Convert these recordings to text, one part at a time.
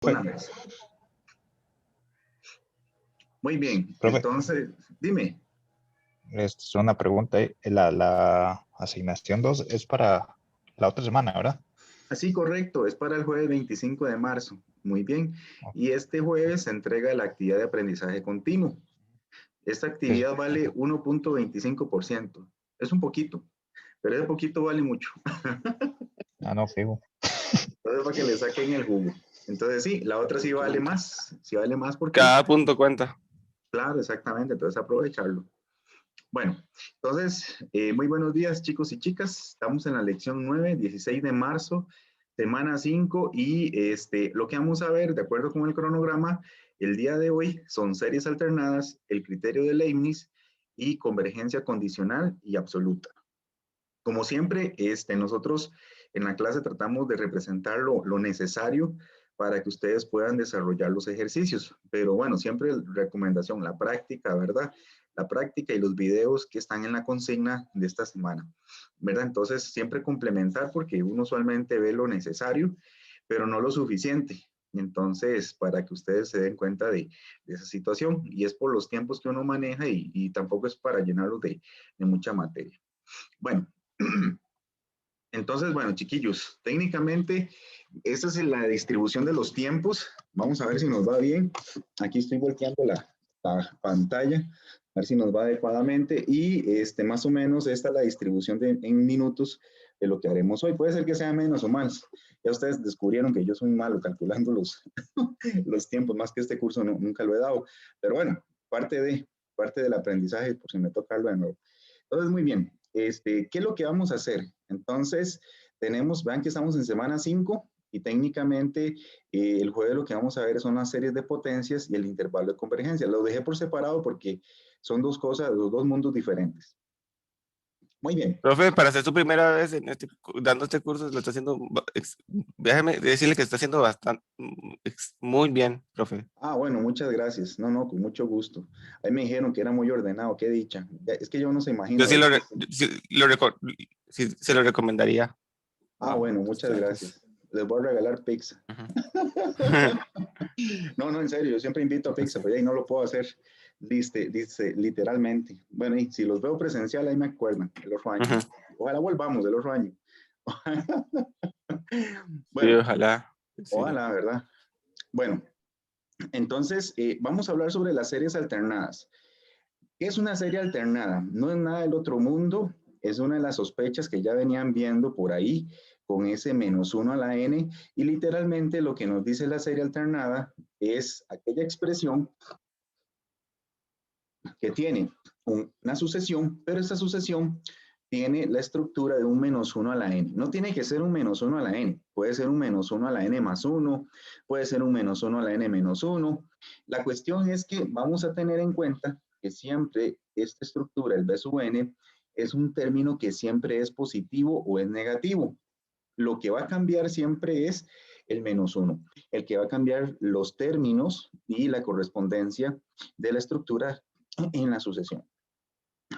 Una vez. Muy bien, Profe, entonces, dime. es una pregunta. La asignación 2 es para la otra semana, ¿verdad? Así correcto, es para el jueves 25 de marzo. Muy bien. Y este jueves se entrega la actividad de aprendizaje continuo. Esta Sí. actividad vale 1.25%. Es un poquito, pero ese poquito vale mucho. Ah, no, fijo. Entonces, para que le saquen el jugo. Entonces, sí, la otra sí vale más. Sí vale más porque, Cada punto cuenta. claro, exactamente. Entonces, aprovecharlo. Bueno, entonces, muy buenos días, chicos y chicas. Estamos en la lección 9, 16 de marzo, semana 5, y lo que vamos a ver, de acuerdo con el cronograma, el día de hoy son series alternadas, el criterio de Leibniz y convergencia condicional y absoluta. Como siempre, nosotros en la clase tratamos de representar lo necesario para que ustedes puedan desarrollar los ejercicios. Pero bueno, siempre recomendación, la práctica, ¿verdad? La práctica y los videos que están en la consigna de esta semana, ¿verdad? Entonces, siempre complementar porque uno usualmente ve lo necesario, pero no lo suficiente. Entonces, para que ustedes se den cuenta de esa situación, y es por los tiempos que uno maneja y tampoco es para llenarlos de mucha materia. Bueno, entonces, bueno, chiquillos, técnicamente esta es la distribución de los tiempos. Vamos a ver si nos va bien. Aquí estoy volteando la pantalla, a ver si nos va adecuadamente. Y más o menos esta es la distribución en minutos de lo que haremos hoy. Puede ser que sea menos o más. Ya ustedes descubrieron que yo soy malo calculando los tiempos, más que este curso nunca lo he dado. Pero bueno, parte del aprendizaje, por si me toca hablar de nuevo. Entonces, muy bien. ¿Qué es lo que vamos a hacer? Entonces, vean que estamos en semana 5 y técnicamente el jueves lo que vamos a ver son las series de potencias y el intervalo de convergencia. Lo dejé por separado porque son dos cosas, dos mundos diferentes. Muy bien. Profe, para ser su primera vez dando este curso, lo está haciendo, déjeme decirle que está haciendo bastante, muy bien, profe. Ah, bueno, muchas gracias. No, con mucho gusto. Ahí me dijeron que era muy ordenado, qué dicha. Es que yo no se imagino. Yo sí se lo recomendaría. Ah, bueno, muchas gracias. Les voy a regalar pizza. No, en serio, yo siempre invito a pizza, pero ahí no lo puedo hacer dice, literalmente. Bueno, y si los veo presencial, ahí me acuerdan, el otro año. Ojalá volvamos el otro año. Bueno, Sí, ojalá. Sí. ojalá, ¿verdad? Bueno, entonces vamos a hablar sobre las series alternadas. ¿Qué es una serie alternada? No es nada del otro mundo, es una de las sospechas que ya venían viendo por ahí con ese -1 a la n, y literalmente lo que nos dice la serie alternada es aquella expresión que tiene una sucesión, pero esta sucesión tiene la estructura de un -1 a la n. No tiene que ser un -1 a la n, puede ser un -1 a la n más 1, puede ser un -1 a la n menos 1. La cuestión es que vamos a tener en cuenta que siempre esta estructura, el b sub n, es un término que siempre es positivo o es negativo. Lo que va a cambiar siempre es el -1, el que va a cambiar los términos y la correspondencia de la estructura en la sucesión.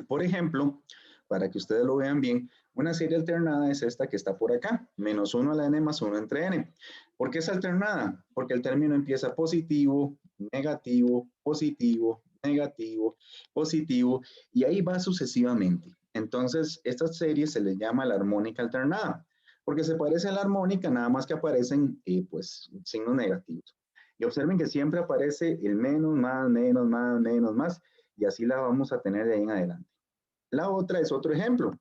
Por ejemplo, para que ustedes lo vean bien, una serie alternada es esta que está por acá, -1 a la n más 1 entre n. ¿Por qué es alternada? Porque el término empieza positivo, negativo, positivo, negativo, positivo, y ahí va sucesivamente. Entonces, esta serie se le llama la armónica alternada, porque se parece a la armónica, nada más que aparecen pues signos negativos. Y observen que siempre aparece el menos, más, menos, más, menos, más, y así la vamos a tener de ahí en adelante. La otra es otro ejemplo.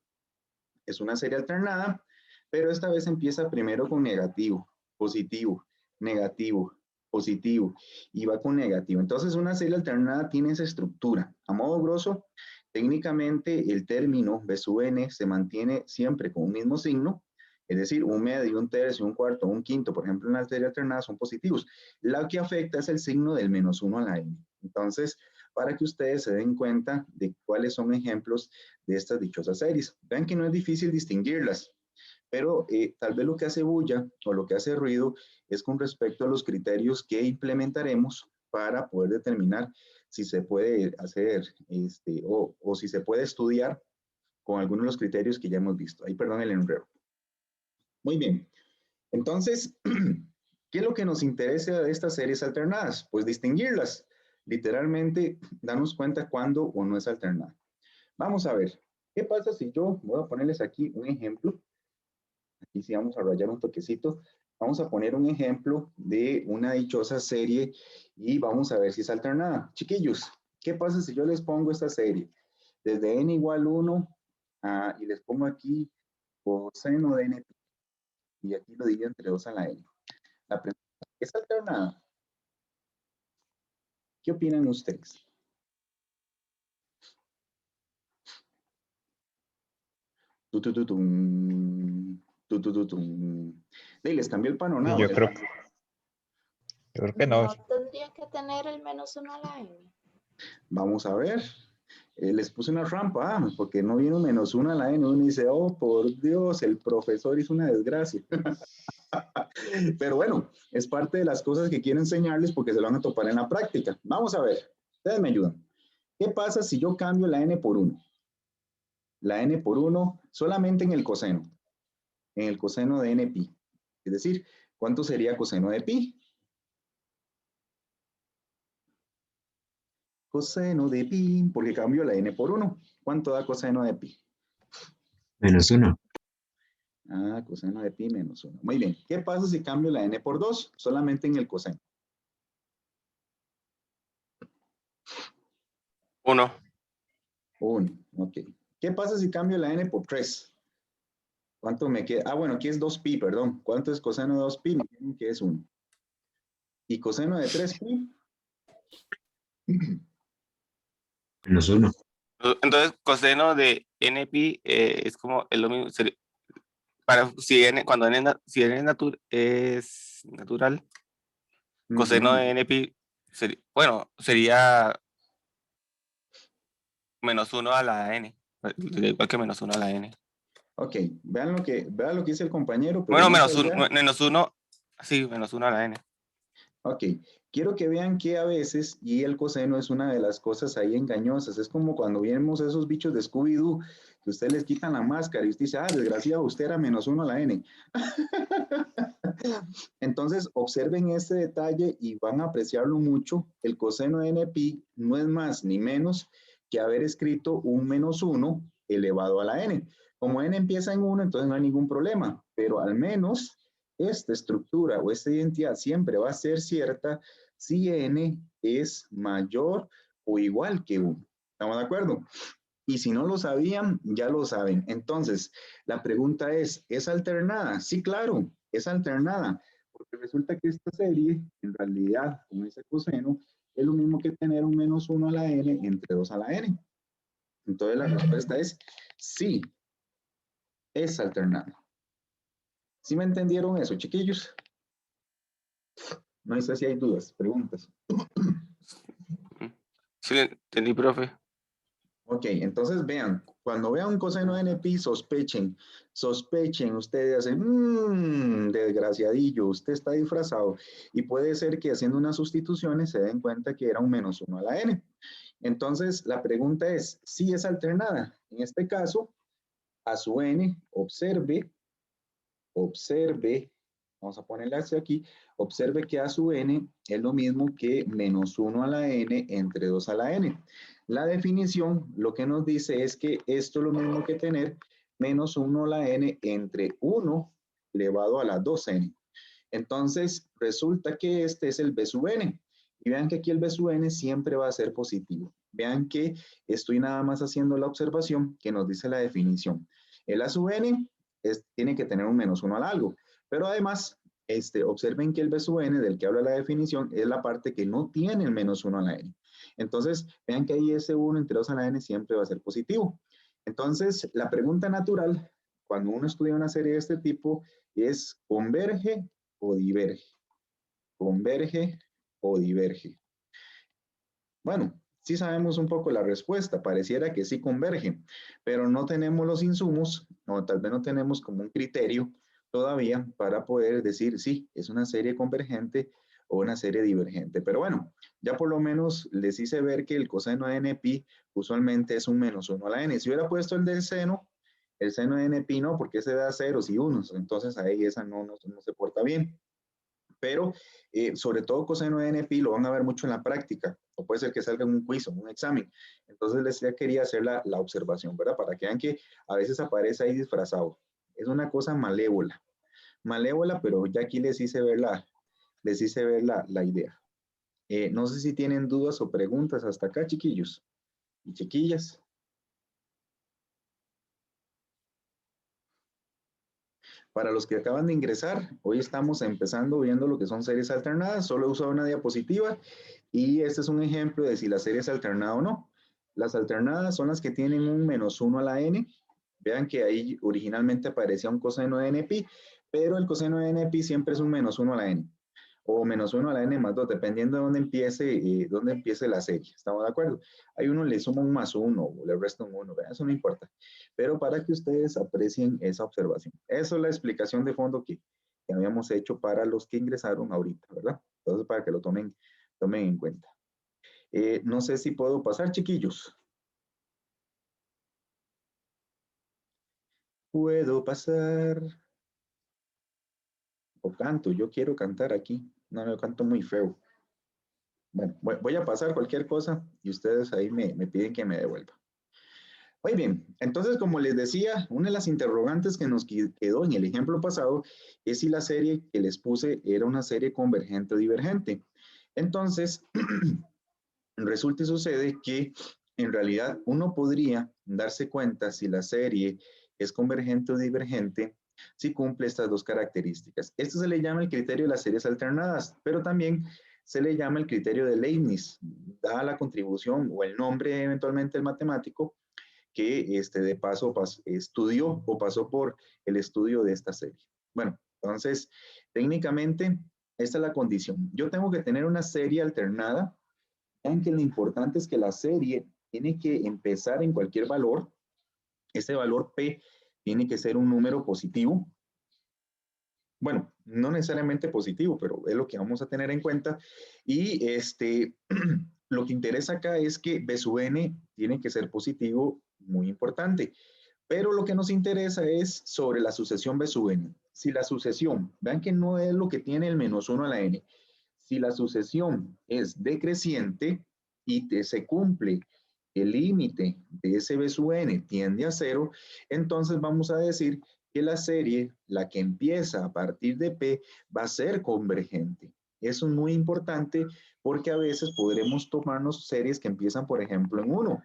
Es una serie alternada, pero esta vez empieza primero con negativo, positivo, negativo, positivo, y va con negativo. Entonces, una serie alternada tiene esa estructura. A modo grosso, técnicamente el término B sub n se mantiene siempre con un mismo signo, es decir, un medio, un tercio, un cuarto, un quinto, por ejemplo, en una serie alternada son positivos. Lo que afecta es el signo del -1 a la n. Entonces, para que ustedes se den cuenta de cuáles son ejemplos de estas dichosas series. Vean que no es difícil distinguirlas, pero tal vez lo que hace bulla o lo que hace ruido es con respecto a los criterios que implementaremos para poder determinar si se puede hacer o si se puede estudiar con algunos de los criterios que ya hemos visto. Ahí, perdón el enredo. Muy bien. Entonces, ¿Qué es lo que nos interesa de estas series alternadas? Pues distinguirlas. Literalmente, darnos cuenta cuándo o no es alternada. Vamos a ver, ¿qué pasa si yo, voy a ponerles aquí un ejemplo, aquí sí vamos a rayar un toquecito, vamos a poner un ejemplo de una dichosa serie y vamos a ver si es alternada. Chiquillos, ¿qué pasa si yo les pongo esta serie? Desde n igual 1 y les pongo aquí coseno de n y aquí lo divido entre 2 a la n. La pregunta, ¿es alternada? ¿Qué opinan ustedes? Tutututum, tutututum. Y les cambió el panorama. Yo creo que no. No tendría que tener el -1 a la n. Vamos a ver. Les puse una rampa, porque no viene un -1 a la n. Uno dice, oh, por Dios, el profesor hizo una desgracia. Pero bueno, es parte de las cosas que quiero enseñarles porque se lo van a topar en la práctica. Vamos a ver, ustedes me ayudan. ¿Qué pasa si yo cambio la n por 1? La n por 1 solamente en el coseno de n pi. Es decir, ¿cuánto sería coseno de pi? Coseno de pi, porque cambio la n por 1. ¿Cuánto da coseno de pi? -1. Coseno de pi menos 1. Muy bien. ¿Qué pasa si cambio la n por 2? Solamente en el coseno. 1. 1, ok. ¿Qué pasa si cambio la n por 3? ¿Cuánto me queda? Bueno, aquí es 2pi, perdón. ¿Cuánto es coseno de 2pi? Me dijeron que es 1. ¿Y coseno de 3pi? -1. Entonces, coseno de NP es como es lo mismo. Si n, cuando n, si n es natural, coseno de NP sería -1 a la n. Igual que -1 a la n. Ok, vean lo que dice el compañero. Pero Bueno, más allá, -1, sí, -1 a la n. ok, quiero que vean que a veces, y el coseno es una de las cosas ahí engañosas, es como cuando vemos esos bichos de Scooby-Doo, que ustedes les quitan la máscara y usted dice, desgraciado, usted era -1 a la n. Entonces, observen este detalle y van a apreciarlo mucho. El coseno de n-pi no es más ni menos que haber escrito un -1 elevado a la n. Como n empieza en 1, entonces no hay ningún problema, pero al menos esta estructura o esta identidad siempre va a ser cierta si n es mayor o igual que 1. ¿Estamos de acuerdo? Y si no lo sabían, ya lo saben. Entonces, la pregunta ¿es alternada? Sí, claro, es alternada, porque resulta que esta serie, en realidad, con ese coseno, es lo mismo que tener un -1 a la n entre 2 a la n. Entonces, la respuesta es sí, es alternada. ¿Sí me entendieron eso, chiquillos? No sé si hay dudas, preguntas. Sí, lo entendí, profe. Ok, entonces vean, cuando vean un coseno de n-pi, sospechen, ustedes hacen, desgraciadillo, usted está disfrazado, y puede ser que haciendo unas sustituciones se den cuenta que era un -1 a la n. Entonces, la pregunta es, ¿sí es alternada? En este caso, a su n, observe, vamos a ponerle hacia aquí, observe que a su n es lo mismo que -1 a la n entre 2 a la n. La definición lo que nos dice es que esto es lo mismo que tener -1 a la n entre 1 elevado a la 2n. Entonces, resulta que este es el b sub n. Y vean que aquí el b sub n siempre va a ser positivo. Vean que estoy nada más haciendo la observación que nos dice la definición. El a sub n tiene que tener un -1 al algo. Pero además, observen que el b sub n del que habla la definición es la parte que no tiene el -1 a la n. Entonces, vean que ahí ese 1 entre 2 a la n siempre va a ser positivo. Entonces, la pregunta natural, cuando uno estudia una serie de este tipo, es ¿converge o diverge? ¿Converge o diverge? Bueno, sí sabemos un poco la respuesta, pareciera que sí converge, pero no tenemos los insumos, o tal vez no tenemos como un criterio todavía para poder decir sí, es una serie convergente o una serie divergente. Pero bueno, ya por lo menos les hice ver que el coseno de n-pi usualmente es un -1 a la n. Si hubiera puesto el del seno, el seno de n-pi no, porque ese da ceros y unos, entonces ahí esa no se porta bien. Pero sobre todo coseno de NPI lo van a ver mucho en la práctica, o puede ser que salga en un quiz o un examen. Entonces les quería hacer la observación, ¿verdad? Para que vean que a veces aparece ahí disfrazado. Es una cosa malévola, pero ya aquí les hice ver la idea. No sé si tienen dudas o preguntas hasta acá, chiquillos y chiquillas. Para los que acaban de ingresar, hoy estamos empezando viendo lo que son series alternadas. Solo he usado una diapositiva y este es un ejemplo de si la serie es alternada o no. Las alternadas son las que tienen un -1 a la n. Vean que ahí originalmente aparecía un coseno de NPi, pero el coseno de NPi siempre es un -1 a la n. O -1 a la n más 2, dependiendo de dónde empiece la serie. ¿Estamos de acuerdo? Hay uno le suma un +1 o le resta un 1, eso no importa. Pero para que ustedes aprecien esa observación. Eso es la explicación de fondo que habíamos hecho para los que ingresaron ahorita, ¿verdad? Entonces, para que lo tomen en cuenta. No sé si puedo pasar, chiquillos. Puedo pasar. O canto, yo quiero cantar aquí. No, yo canto muy feo. Bueno, voy a pasar cualquier cosa y ustedes ahí me piden que me devuelva. Muy bien, entonces como les decía, una de las interrogantes que nos quedó en el ejemplo pasado es si la serie que les puse era una serie convergente o divergente. Entonces, resulta y sucede que en realidad uno podría darse cuenta si la serie es convergente o divergente si cumple estas dos características. Esto se le llama el criterio de las series alternadas, pero también se le llama el criterio de Leibniz, dada la contribución o el nombre eventualmente del matemático que de paso estudió o pasó por el estudio de esta serie. Bueno, entonces, técnicamente, esta es la condición. Yo tengo que tener una serie alternada, aunque lo importante es que la serie tiene que empezar en cualquier valor. Este valor P tiene que ser un número positivo. Bueno, no necesariamente positivo, pero es lo que vamos a tener en cuenta. Y lo que interesa acá es que B sub n tiene que ser positivo, muy importante. Pero lo que nos interesa es sobre la sucesión B sub n. Si la sucesión, vean que no es lo que tiene el -1 a la n. Si la sucesión es decreciente y se cumple el límite de ese B sub n tiende a 0, entonces vamos a decir que la serie, la que empieza a partir de P, va a ser convergente. Eso es muy importante porque a veces podremos tomarnos series que empiezan, por ejemplo, en 1.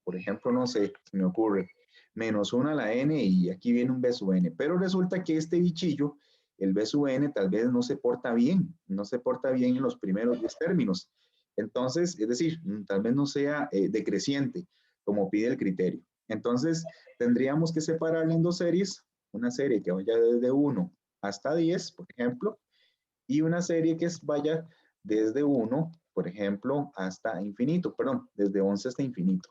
Por ejemplo, no sé, se me ocurre, -1 a la n y aquí viene un B sub n. Pero resulta que este bichillo, el B sub n, tal vez no se porta bien, no se porta bien en los primeros 10 términos. Entonces, es decir, tal vez no sea decreciente, como pide el criterio. Entonces, tendríamos que separarle en dos series, una serie que vaya desde 1 hasta 10, por ejemplo, y una serie que vaya desde 1, por ejemplo, hasta infinito, perdón, desde 11 hasta infinito.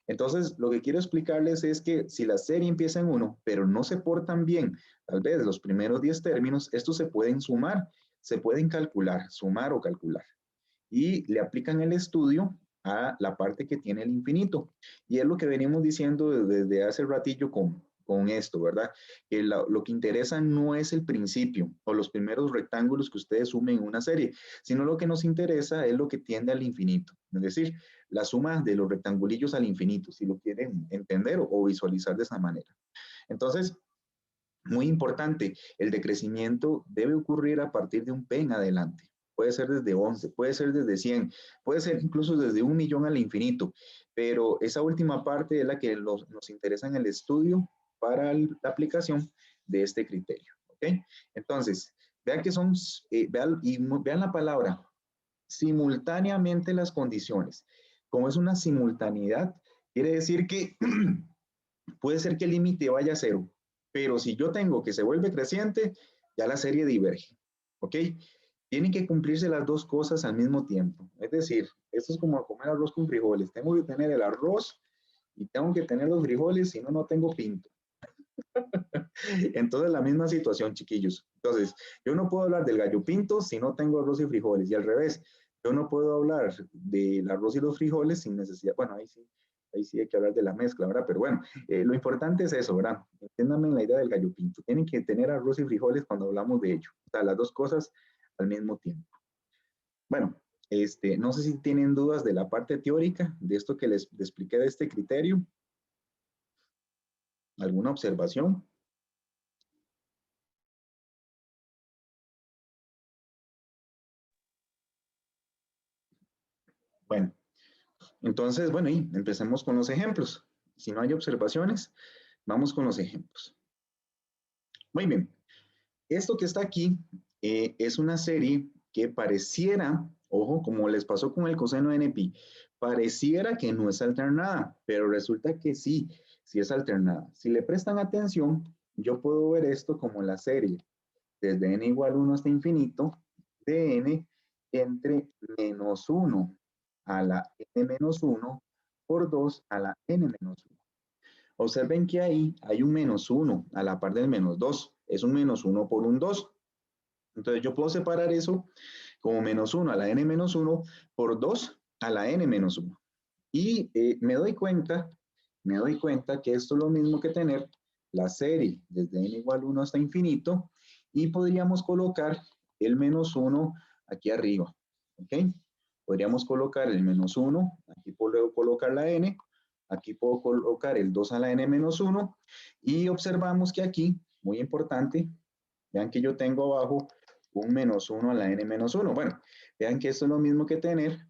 Entonces, lo que quiero explicarles es que si la serie empieza en 1, pero no se portan bien, tal vez los primeros 10 términos, estos se pueden sumar, se pueden calcular, sumar o calcular. Y le aplican el estudio a la parte que tiene el infinito. Y es lo que venimos diciendo desde hace ratillo con esto, ¿verdad? Que lo que interesa no es el principio o los primeros rectángulos que ustedes sumen en una serie, sino lo que nos interesa es lo que tiende al infinito. Es decir, la suma de los rectangulillos al infinito, si lo quieren entender o visualizar de esa manera. Entonces, muy importante, el decrecimiento debe ocurrir a partir de un P en adelante. Puede ser desde 11, puede ser desde 100, puede ser incluso desde 1.000.000 al infinito, pero esa última parte es la que nos interesa en el estudio para la aplicación de este criterio. ¿Ok? Entonces, vean que son, vean la palabra, simultáneamente las condiciones. Como es una simultaneidad, quiere decir que puede ser que el límite vaya a 0, pero si yo tengo que se vuelve creciente, ya la serie diverge. ¿Ok? Tienen que cumplirse las dos cosas al mismo tiempo. Es decir, esto es como comer arroz con frijoles. Tengo que tener el arroz y tengo que tener los frijoles, si no, no tengo pinto. Entonces, la misma situación, chiquillos. Entonces, yo no puedo hablar del gallo pinto si no tengo arroz y frijoles. Y al revés, yo no puedo hablar del arroz y los frijoles sin necesidad. Bueno, ahí sí, ahí sí hay que hablar de la mezcla, ¿verdad? Pero bueno, lo importante es eso, ¿verdad? Entiéndanme la idea del gallo pinto. Tienen que tener arroz y frijoles cuando hablamos de ello. O sea, las dos cosas al mismo tiempo. Bueno, no sé si tienen dudas de la parte teórica, de esto que les expliqué de este criterio. ¿Alguna observación? Bueno, entonces, bueno, y empecemos con los ejemplos. Si no hay observaciones, vamos con los ejemplos. Muy bien. Esto que está aquí es una serie que pareciera, ojo, como les pasó con el coseno de NP, pareciera que no es alternada, pero resulta que sí, sí es alternada. Si le prestan atención, yo puedo ver esto como la serie desde n igual 1 hasta infinito de n entre menos 1 a la n menos 1 por 2 a la n menos 1. Observen que ahí hay un menos 1 a la par del menos 2. Es un menos 1 por un 2. Entonces yo puedo separar eso como menos 1 a la n menos 1 por 2 a la n menos 1. Y me doy cuenta que esto es lo mismo que tener la serie desde n igual 1 hasta infinito y podríamos colocar el menos 1 aquí arriba. ¿Ok? Podríamos colocar el menos 1, aquí puedo colocar la n, aquí puedo colocar el 2 a la n menos 1 y observamos que aquí, muy importante, vean que yo tengo abajo un menos 1 a la n menos 1. Bueno, vean que esto es lo mismo que tener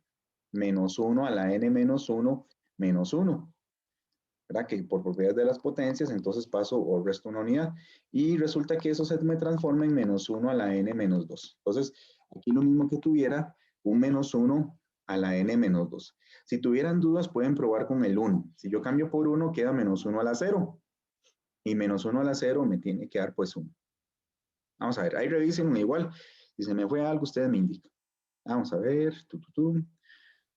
menos 1 a la n menos 1 menos 1. ¿Verdad? Que por propiedades de las potencias, entonces paso o resto una unidad. Y resulta que eso se me transforma en menos 1 a la n menos 2. Entonces, aquí lo mismo que tuviera un menos 1 a la n menos 2. Si tuvieran dudas, pueden probar con el 1. Si yo cambio por 1, queda menos 1 a la 0. Y menos 1 a la 0 me tiene que dar pues 1. Vamos a ver, ahí revisen igual. Si se me fue algo, ustedes me indican. Vamos a ver.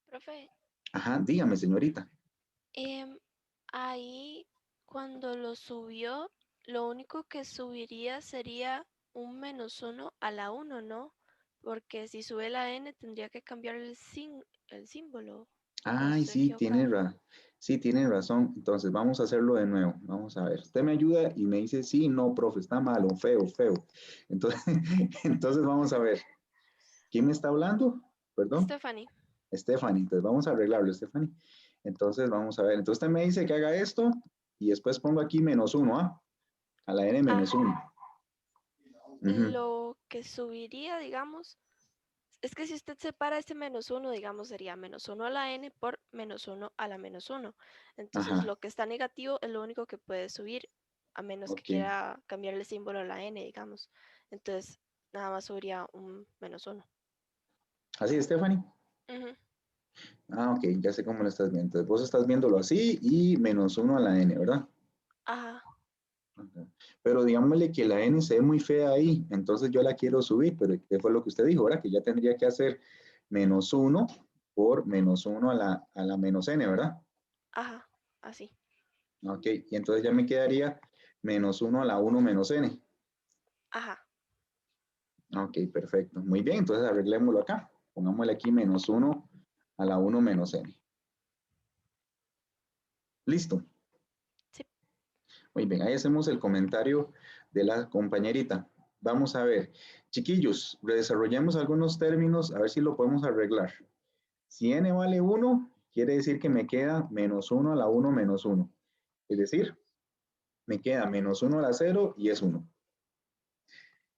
Profe, Ajá, dígame, señorita. ahí cuando lo subió, lo único que subiría sería un menos 1 a la 1, ¿no? Porque si sube la n tendría que cambiar el símbolo. ¿O Ay, estoy sí, equivocada? sí, tiene razón. Entonces, vamos a hacerlo de nuevo. Vamos a ver. Usted me ayuda y me dice, sí, no, profe, está malo, feo, feo. Entonces, entonces vamos a ver. ¿Quién me está hablando? Perdón. Stephanie. Stephanie. Entonces, vamos a arreglarlo, Stephanie. Entonces, vamos a ver. Entonces, usted me dice que haga esto y después pongo aquí menos 1, ¿ah? A la n menos Ajá. 1. Lo que subiría, digamos, es que si usted separa este menos 1, digamos, sería menos 1 a la n por menos 1 a la menos 1. Entonces, Ajá. lo que está negativo es lo único que puede subir, a menos que Ok. quiera cambiar el símbolo a la n, digamos. Entonces, nada más subiría un menos 1. ¿Así, Stephanie? Ujú. Ah, ok, ya sé cómo lo estás viendo. Entonces, vos estás viéndolo así y menos 1 a la n, ¿verdad? Ajá. Ajá. Pero digámosle que la n se ve muy fea ahí, entonces yo la quiero subir, pero ¿qué fue lo que usted dijo, verdad? Que ya tendría que hacer menos 1 por menos 1 a la menos n, ¿verdad? Ajá. Así. Ok, y entonces ya me quedaría menos 1 a la 1 menos n. Ajá. Ok, perfecto. Muy bien, entonces arreglémoslo acá. Pongámosle aquí menos 1 a la 1 menos n. Listo. Sí. Muy bien, ahí hacemos el comentario de la compañerita. Vamos a ver, chiquillos, desarrollemos algunos términos, a ver si lo podemos arreglar. Si n vale 1, quiere decir que me queda menos 1 a la 1 menos 1. Es decir, me queda menos 1 a la 0 y es 1.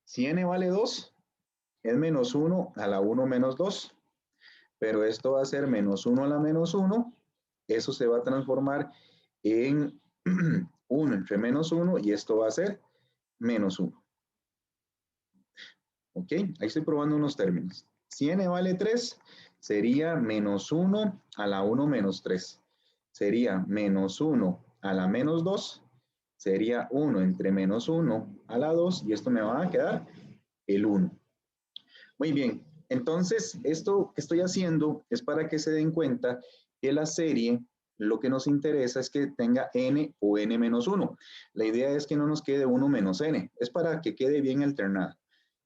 Si n vale 2, es menos 1 a la 1 menos 2. Pero esto va a ser menos 1 a la menos 1. Eso se va a transformar en 1 entre menos 1 y esto va a ser menos 1. ¿Ok? Ahí estoy probando unos términos. Si n vale 3, sería menos 1 a la 1 menos 3. Sería menos 1 a la menos 2. Sería 1 entre menos 1 a la 2 y esto me va a quedar el 1. Muy bien, entonces esto que estoy haciendo es para que se den cuenta que la serie lo que nos interesa es que tenga n o n menos 1. La idea es que no nos quede 1 menos n, es para que quede bien alternada.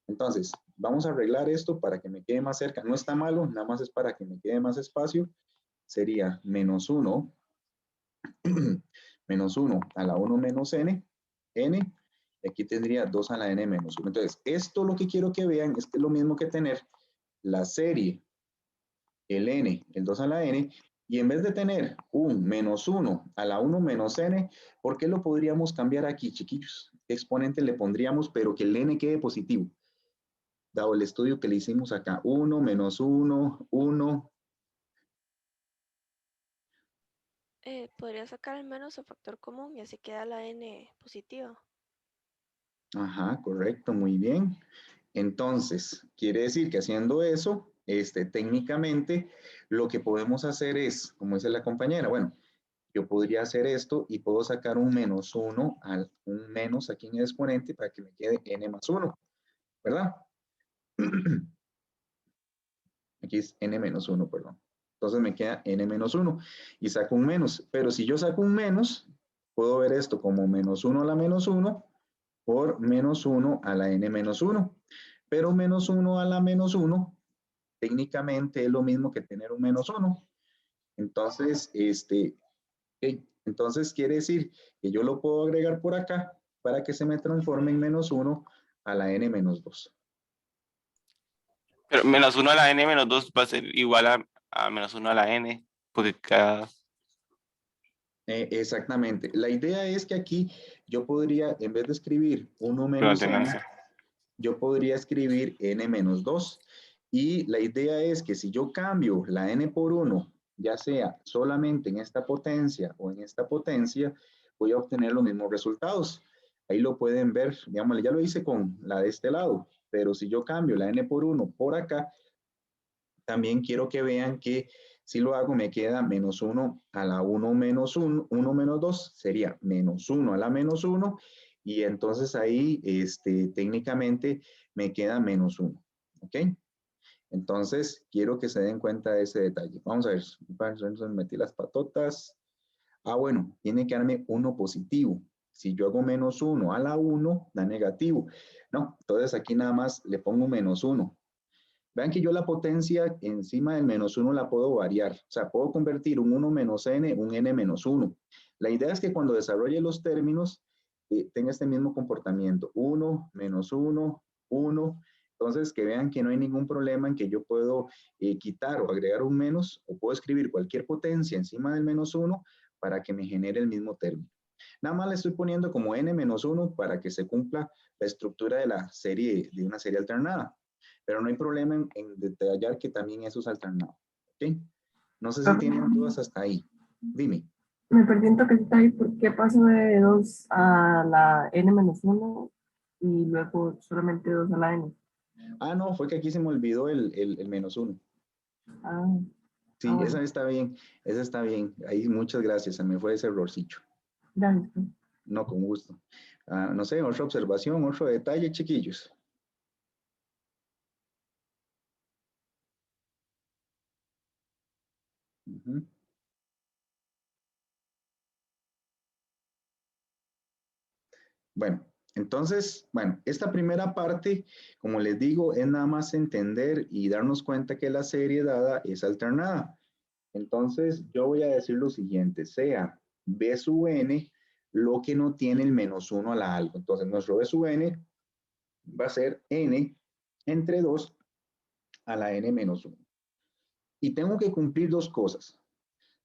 Entonces, vamos a arreglar esto para que me quede más cerca. No está malo, nada más es para que me quede más espacio. Sería menos 1 a la 1 menos 1 menos 1 a la 1 menos n, n, y aquí tendría 2 a la n menos 1. Entonces, esto lo que quiero que vean es que es lo mismo que tener la serie, el n, el 2 a la n, y en vez de tener un menos 1 a la 1 menos n, ¿por qué lo podríamos cambiar aquí, chiquillos? ¿Qué exponente le pondríamos, pero que el n quede positivo? Dado el estudio que le hicimos acá, 1, menos 1, 1. Podría sacar el menos a factor común y así queda la n positiva. Ajá, correcto, muy bien. Entonces, quiere decir que haciendo eso, técnicamente, lo que podemos hacer es, como dice la compañera, bueno, yo podría hacer esto y puedo sacar un menos 1, un menos aquí en el exponente para que me quede n más 1, ¿verdad? Aquí es n menos 1, perdón. Entonces me queda n menos 1 y saco un menos. Pero si yo saco un menos, puedo ver esto como menos 1 a la menos 1 por menos 1 a la n menos 1. Pero menos 1 a la menos 1 técnicamente es lo mismo que tener un menos 1. Entonces, entonces quiere decir que yo lo puedo agregar por acá para que se me transforme en menos 1 a la n menos 2. Pero menos 1 a la n menos 2 va a ser igual a menos 1 a la n, porque cada... Exactamente. La idea es que aquí yo podría, en vez de escribir 1 Pero menos n, alternancia. yo podría escribir n menos 2. Y la idea es que si yo cambio la n por 1, ya sea solamente en esta potencia o en esta potencia, voy a obtener los mismos resultados. Ahí lo pueden ver, digamos, ya lo hice con la de este lado, pero si yo cambio la n por 1 por acá, también quiero que vean que si lo hago me queda menos 1 a la 1 menos 1, 1 menos 2, sería menos 1 a la menos 1, y entonces ahí técnicamente me queda menos 1, ¿ok? Entonces, quiero que se den cuenta de ese detalle. Vamos a ver, metí las patotas. Ah, bueno, tiene que darme 1 positivo. Si yo hago menos 1 a la 1, da negativo. No, entonces aquí nada más le pongo menos 1. Vean que yo la potencia encima del menos 1 la puedo variar. O sea, puedo convertir un 1 menos n, un n menos 1. La idea es que cuando desarrolle los términos, tenga este mismo comportamiento. 1, menos 1, 1. Entonces, que vean que no hay ningún problema en que yo puedo quitar o agregar un menos, o puedo escribir cualquier potencia encima del menos 1 para que me genere el mismo término. Nada más le estoy poniendo como n menos 1 para que se cumpla la estructura de la serie, de una serie alternada. Pero no hay problema en detallar que también eso es alternado. ¿Ok? No sé si tienen dudas hasta ahí. Dime. Me perdí un toquecito ahí. ¿Por qué paso de 2 a la n-1 y luego solamente 2 a la n? Ah, no, fue que aquí se me olvidó el menos 1. Ah, Sí, bueno. esa está bien. Esa está bien. Ahí muchas gracias. Se me fue ese errorcillo. Gracias. No, con gusto. No sé, otra observación, otro detalle, chiquillos. Uh-huh. Bueno, entonces, bueno, esta primera parte, como les digo, es nada más entender y darnos cuenta que la serie dada es alternada. Entonces, yo voy a decir lo siguiente, sea b sub n lo que no tiene el menos 1 a la algo. Entonces, nuestro b sub n va a ser n entre 2 a la n menos 1. Y tengo que cumplir dos cosas.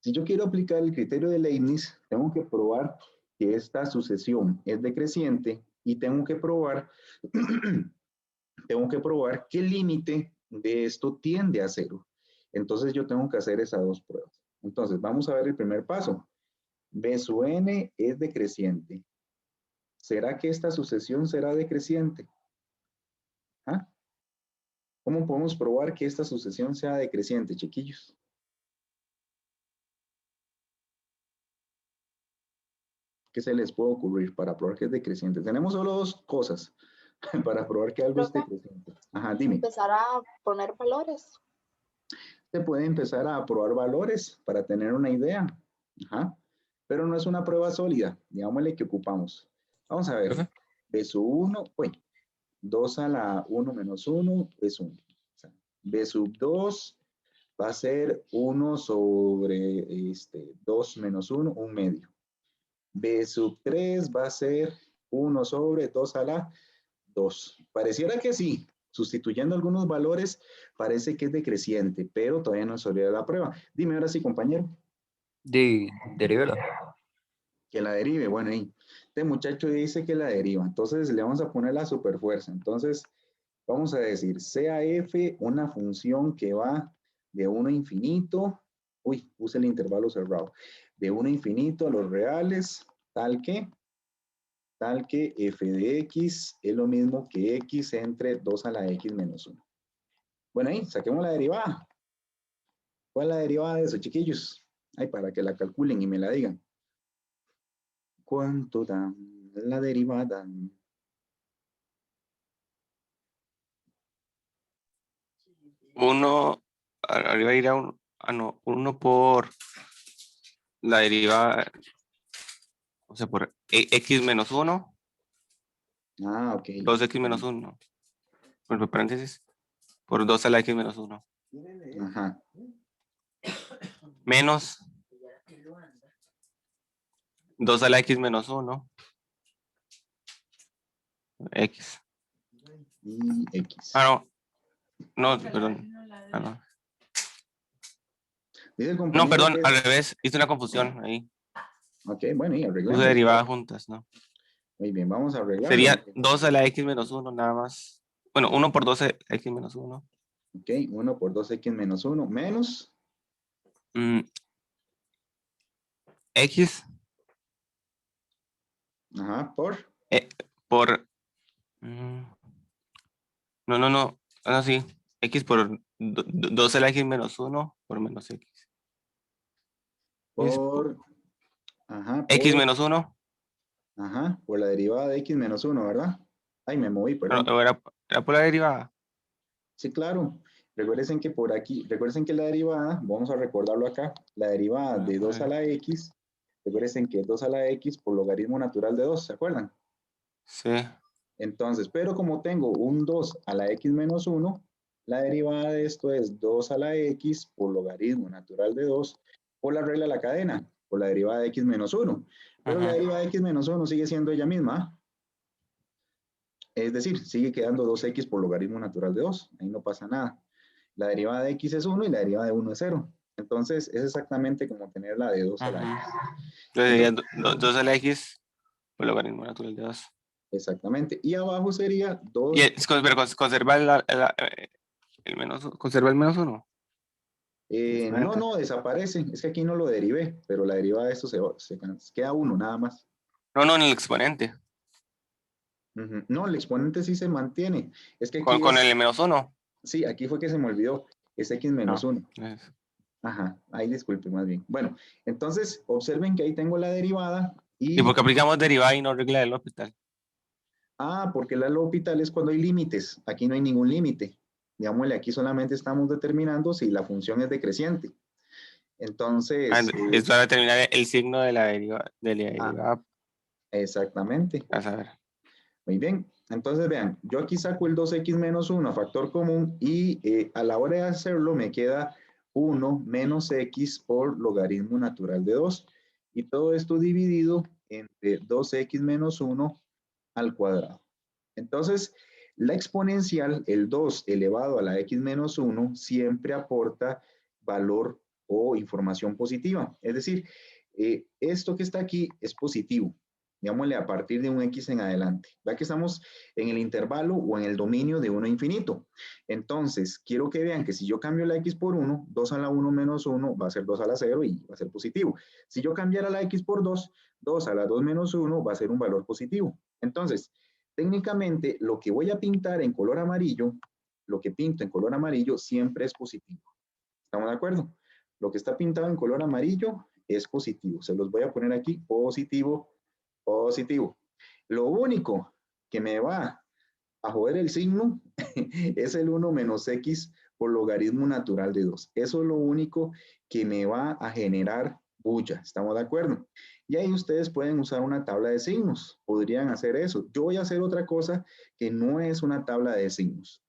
Si yo quiero aplicar el criterio de Leibniz, tengo que probar que esta sucesión es decreciente y tengo que probar que el límite de esto tiende a 0. Entonces yo tengo que hacer esas dos pruebas. Entonces vamos a ver el primer paso. B sub n es decreciente. ¿Será que esta sucesión será decreciente? ¿Ah? ¿Cómo podemos probar que esta sucesión sea decreciente, chiquillos? ¿Qué se les puede ocurrir para probar que es decreciente? Tenemos solo dos cosas para probar que algo es decreciente. Ajá, dime. Empezar a poner valores. Se puede empezar a probar valores para tener una idea. Ajá. Pero no es una prueba sólida. Digámosle que ocupamos. Vamos a ver. B sub 1, 2 a la 1 menos 1 es 1. O sea, B sub 2 va a ser 1 sobre 2 menos 1, un medio. B sub 3 va a ser 1 sobre 2 a la 2. Pareciera que sí. Sustituyendo algunos valores, parece que es decreciente, pero todavía no es sólida la prueba. Dime ahora sí, compañero. Derívela. Que la derive. Bueno, ahí. Este muchacho dice que la deriva. Entonces le vamos a poner la superfuerza. Entonces vamos a decir CAF, una función que va de 1 a infinito. Uy, puse el intervalo cerrado. De 1 a infinito a los reales, tal que f de x es lo mismo que x entre 2 a la x menos 1. Bueno, ahí, saquemos la derivada. ¿Cuál es la derivada de eso, chiquillos? Ay, para que la calculen y me la digan. ¿Cuánto da la derivada? Uno, arriba irá un, no, 1 por la derivada, o sea, por x menos 1, Ah, ok. 2x menos 1, por paréntesis, por 2 a la x menos 1, Ajá. menos 2 a la x menos 1, x. Y x. Ah, no, perdón. Ah, no. Dice el No, compañero perdón, que- al revés, hice una confusión ahí. Ok, bueno, y Puse arreglamos. derivadas juntas, ¿no? Muy bien, vamos a arreglar. Sería 2 a la x menos 1 nada más. Bueno, 1 por 12 x menos 1. Ok, 1 por 2x menos 1 menos. X Ajá, por. por... No, sí. X por 2 a la x menos 1 por menos x. Es Por. Ajá, x por. menos 1. Ajá, por la derivada de x menos 1, ¿verdad? Ay, me moví, perdón. Era por la derivada. Sí, claro. Recuerden que por aquí, recuerden que la derivada, vamos a recordarlo acá, la derivada de 2 a la x, recuerden que es 2 a la x por logaritmo natural de 2, ¿se acuerdan? Sí. Entonces, pero como tengo un 2 a la x menos 1, la derivada de esto es 2 a la x por logaritmo natural de 2 por la regla de la cadena, por la derivada de x menos 1. Pero la derivada de x menos 1 sigue siendo ella misma. Es decir, sigue quedando 2x por logaritmo natural de 2. Ahí no pasa nada. La derivada de x es 1 y la derivada de 1 es 0. Entonces, es exactamente como tener la de 2 a la x. Entonces sería 2 a la x por logaritmo natural de 2. Exactamente. Y abajo sería 2. Y pero conserva el menos, conserva el menos 1. No, desaparece. Es que aquí no lo derivé, pero la derivada de esto se queda 1 nada más. No, en el exponente. No, el exponente sí se mantiene. Es que aquí Con el menos 1. Sí, aquí fue que se me olvidó. Es x menos 1. Ajá, ahí disculpe más bien. Bueno, entonces observen que ahí tengo la derivada. ¿Y por qué aplicamos derivada y no regla del L'Hopital? Ah, porque la L'Hopital es cuando hay límites. Aquí no hay ningún límite. Digámosle, aquí solamente estamos determinando si la función es decreciente. Entonces... es para determinar el signo de la derivada. Exactamente. A saber. Muy bien. Entonces, vean, yo aquí saco el 2x menos 1 a factor común y a la hora de hacerlo me queda 1 menos x por logaritmo natural de 2. Y todo esto dividido entre 2x menos 1 al cuadrado. Entonces, la exponencial, el 2 elevado a la x menos 1, siempre aporta valor o información positiva. Es decir, esto que está aquí es positivo. Digámosle a partir de un x en adelante. ¿Ve que estamos en el intervalo o en el dominio de 1 a infinito? Entonces, quiero que vean que si yo cambio la x por 1, 2 a la 1 menos 1 va a ser 2 a la 0 y va a ser positivo. Si yo cambiara la x por 2, 2 a la 2 menos 1 va a ser un valor positivo. Entonces, técnicamente, lo que voy a pintar en color amarillo, lo que pinto en color amarillo siempre es positivo. ¿Estamos de acuerdo? Lo que está pintado en color amarillo es positivo. Se los voy a poner aquí, positivo, positivo. Lo único que me va a joder el signo es el 1 menos x por logaritmo natural de 2. Eso es lo único que me va a generar bulla. ¿Estamos de acuerdo? Y ahí ustedes pueden usar una tabla de signos. Podrían hacer eso. Yo voy a hacer otra cosa que no es una tabla de signos.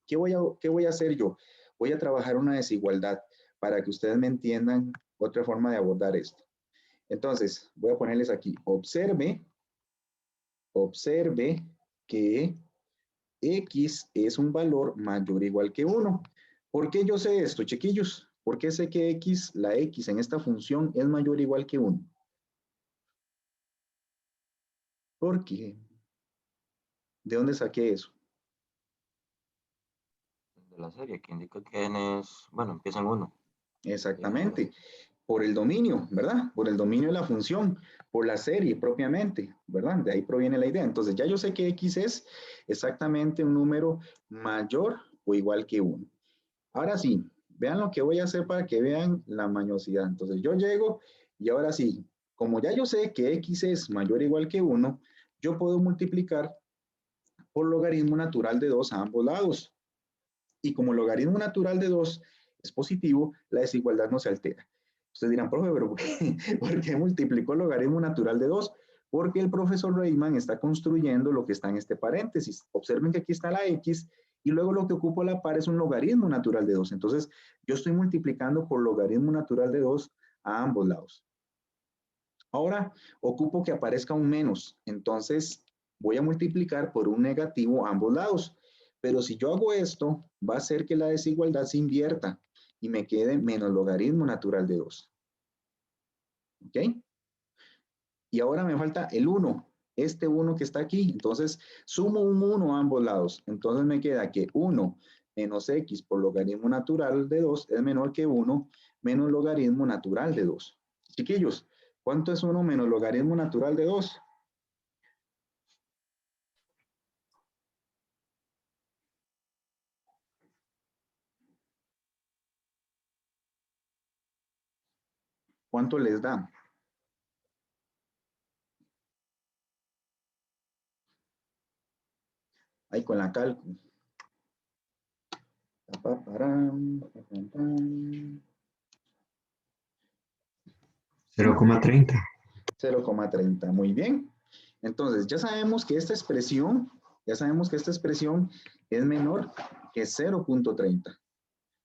¿Qué voy a hacer yo? voy a trabajar una desigualdad para que ustedes me entiendan otra forma de abordar esto. Entonces, voy a ponerles aquí, observe que X es un valor mayor o igual que 1. ¿Por qué yo sé esto, chiquillos? ¿Por qué sé que X, la X en esta función es mayor o igual que 1? ¿Por qué? ¿De dónde saqué eso? De la serie, que indica que n es, bueno, empieza en 1. Exactamente. Por el dominio, ¿verdad? Por el dominio de la función, por la serie propiamente, ¿verdad? De ahí proviene la idea. Entonces, ya yo sé que X es exactamente un número mayor o igual que 1. Ahora sí, vean lo que voy a hacer para que vean la mañosidad. Entonces, yo llego y ahora sí, como ya yo sé que X es mayor o igual que 1, yo puedo multiplicar por logaritmo natural de 2 a ambos lados. Y como logaritmo natural de 2 es positivo, la desigualdad no se altera. Ustedes dirán, profe, pero ¿por qué multiplicó el logaritmo natural de 2? Porque el profesor Riemann está construyendo lo que está en este paréntesis. Observen que aquí está la X y luego lo que ocupo a la par es un logaritmo natural de 2. Entonces, yo estoy multiplicando por logaritmo natural de 2 a ambos lados. Ahora, ocupo que aparezca un menos. Entonces, voy a multiplicar por un negativo a ambos lados. Pero si yo hago esto, va a hacer que la desigualdad se invierta y me quede menos logaritmo natural de 2. ¿Ok? Y ahora me falta el 1. Este 1 que está aquí. Entonces, sumo un 1 a ambos lados. Entonces me queda que 1 menos x por logaritmo natural de 2 es menor que 1 menos logaritmo natural de 2. Chiquillos, ¿cuánto es 1 menos logaritmo natural de 2? ¿Cuánto les da? Ahí con la cálculo. 0,30. 0,30. Muy bien. Entonces, ya sabemos que esta expresión es menor que 0,30.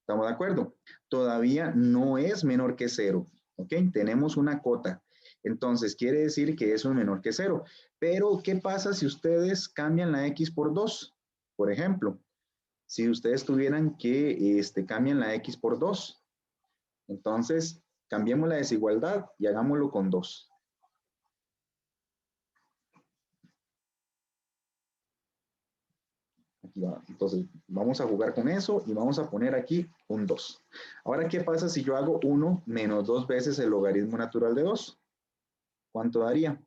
¿Estamos de acuerdo? Todavía no es menor que 0. ¿Ok? Tenemos una cota. Entonces, quiere decir que eso es menor que 0. Pero, ¿qué pasa si ustedes cambian la X por 2? Por ejemplo, si ustedes tuvieran que cambian la X por 2. Entonces, cambiemos la desigualdad y hagámoslo con 2. Aquí va. Entonces, vamos a jugar con eso y vamos a poner aquí un 2. Ahora, ¿qué pasa si yo hago 1 menos 2 veces el logaritmo natural de 2? ¿Cuánto daría?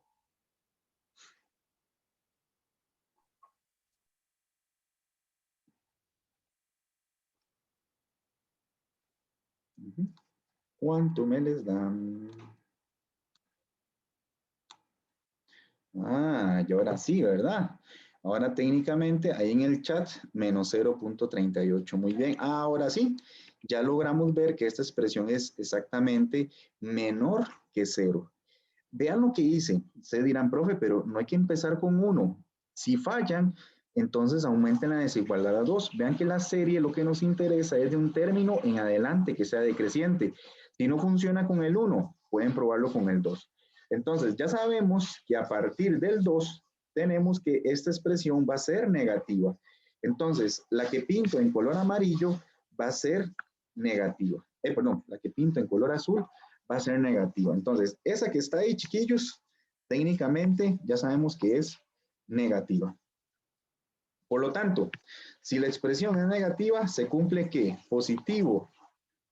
¿Cuánto me les dan? Ah, y ahora sí, ¿verdad? Ahora técnicamente ahí en el chat, menos 0,38. Muy bien, ahora sí, ya logramos ver que esta expresión es exactamente menor que 0. Vean lo que hice. Ustedes dirán, profe, pero no hay que empezar con 1. Si fallan, entonces aumenten la desigualdad a 2. Vean que la serie lo que nos interesa es de un término en adelante que sea decreciente. Si no funciona con el 1, pueden probarlo con el 2. Entonces, ya sabemos que a partir del 2 tenemos que esta expresión va a ser negativa. Entonces, la que pinto en color amarillo va a ser negativa. Perdón, la que pinto en color azul va a ser negativa. Entonces, esa que está ahí, chiquillos, técnicamente ya sabemos que es negativa. Por lo tanto, si la expresión es negativa, se cumple que positivo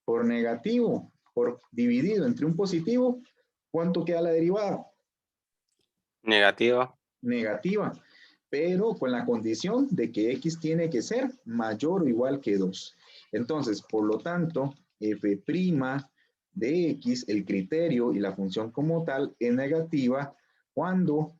por negativo por dividido entre un positivo, ¿cuánto queda la derivada? Negativa. Negativa, pero con la condición de que x tiene que ser mayor o igual que 2. Entonces, por lo tanto, f' de x, el criterio y la función como tal es negativa cuando